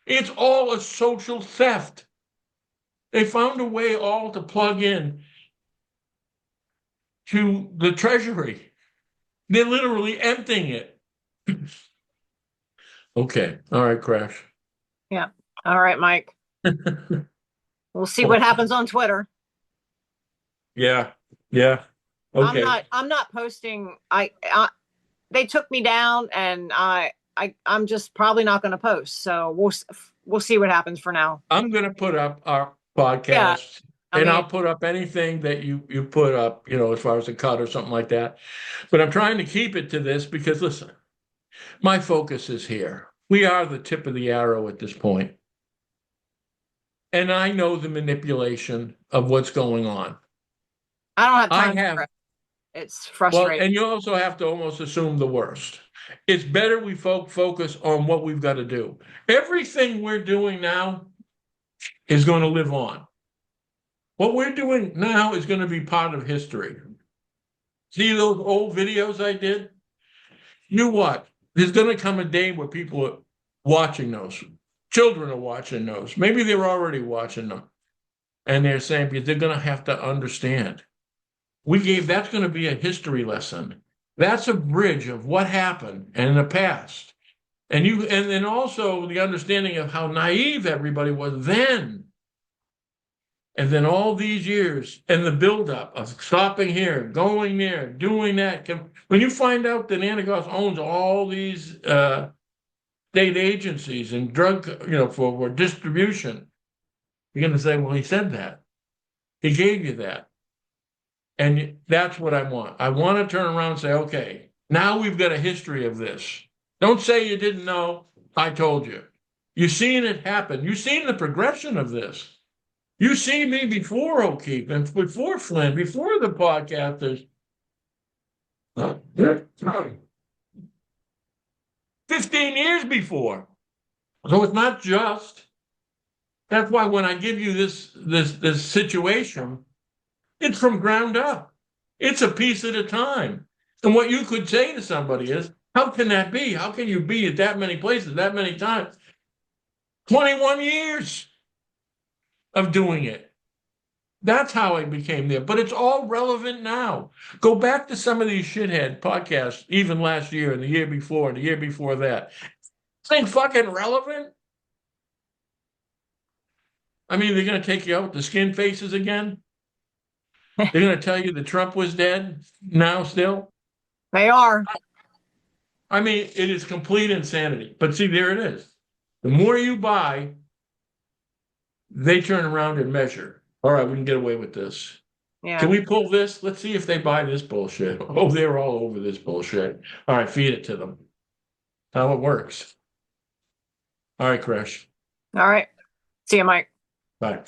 Speaker 1: It's all a social theft. They found a way all to plug in to the Treasury. They're literally emptying it. Okay. All right, Crash.
Speaker 2: Yeah. All right, Mike. We'll see what happens on Twitter.
Speaker 1: Yeah. Yeah. Okay.
Speaker 2: I'm not posting. They took me down, and I'm just probably not going to post. So we'll see what happens for now.
Speaker 1: I'm going to put up our podcast, I'll put up anything that you put up, as far as a cut or something like that. But I'm trying to keep it to this because, listen, my focus is here. We are the tip of the arrow at this point. And I know the manipulation of what's going on.
Speaker 2: I don't have time for it. It's frustrating.
Speaker 1: Well, and you also have to almost assume the worst. It's better we focus on what we've got to do. Everything we're doing now is going to live on. What we're doing now is going to be part of history. See those old videos I did? You know what? There's going to come a day where people are watching those. Children are watching those. Maybe they're already watching them. And they're saying, because they're going to have to understand. That's going to be a history lesson. That's a bridge of what happened in the past. And then also the understanding of how naive everybody was then. And then all these years and the buildup of stopping here, going there, doing that. When you find out that Anagos owns all these state agencies and drug, for distribution, you're going to say, well, he said that. He gave you that. And that's what I want. I want to turn around and say, okay, now we've got a history of this. Don't say you didn't know. I told you. You've seen it happen. You've seen the progression of this. You see me before O'Keefe and before Flynn, before the podcasters. 15 years before. So it's not just. That's why when I give you this situation, it's from ground up. It's a piece at a time. And what you could say to somebody is, how can that be? How can you be at that many places, that many times? 21 years of doing it. That's how I became there. But it's all relevant now. Go back to some of these shithead podcasts, even last year and the year before and the year before that. This ain't fucking relevant. I mean, they're going to take you out with the skin faces again. They're going to tell you that Trump was dead now still.
Speaker 2: They are.
Speaker 1: I mean, it is complete insanity. But see, there it is. The more you buy, they turn around and measure. All right, we can get away with this.
Speaker 2: Yeah.
Speaker 1: Can we pull this? Let's see if they buy this bullshit. Oh, they're all over this bullshit. All right, feed it to them. How it works. All right, Crash.
Speaker 2: All right. See you, Mike.
Speaker 1: Bye.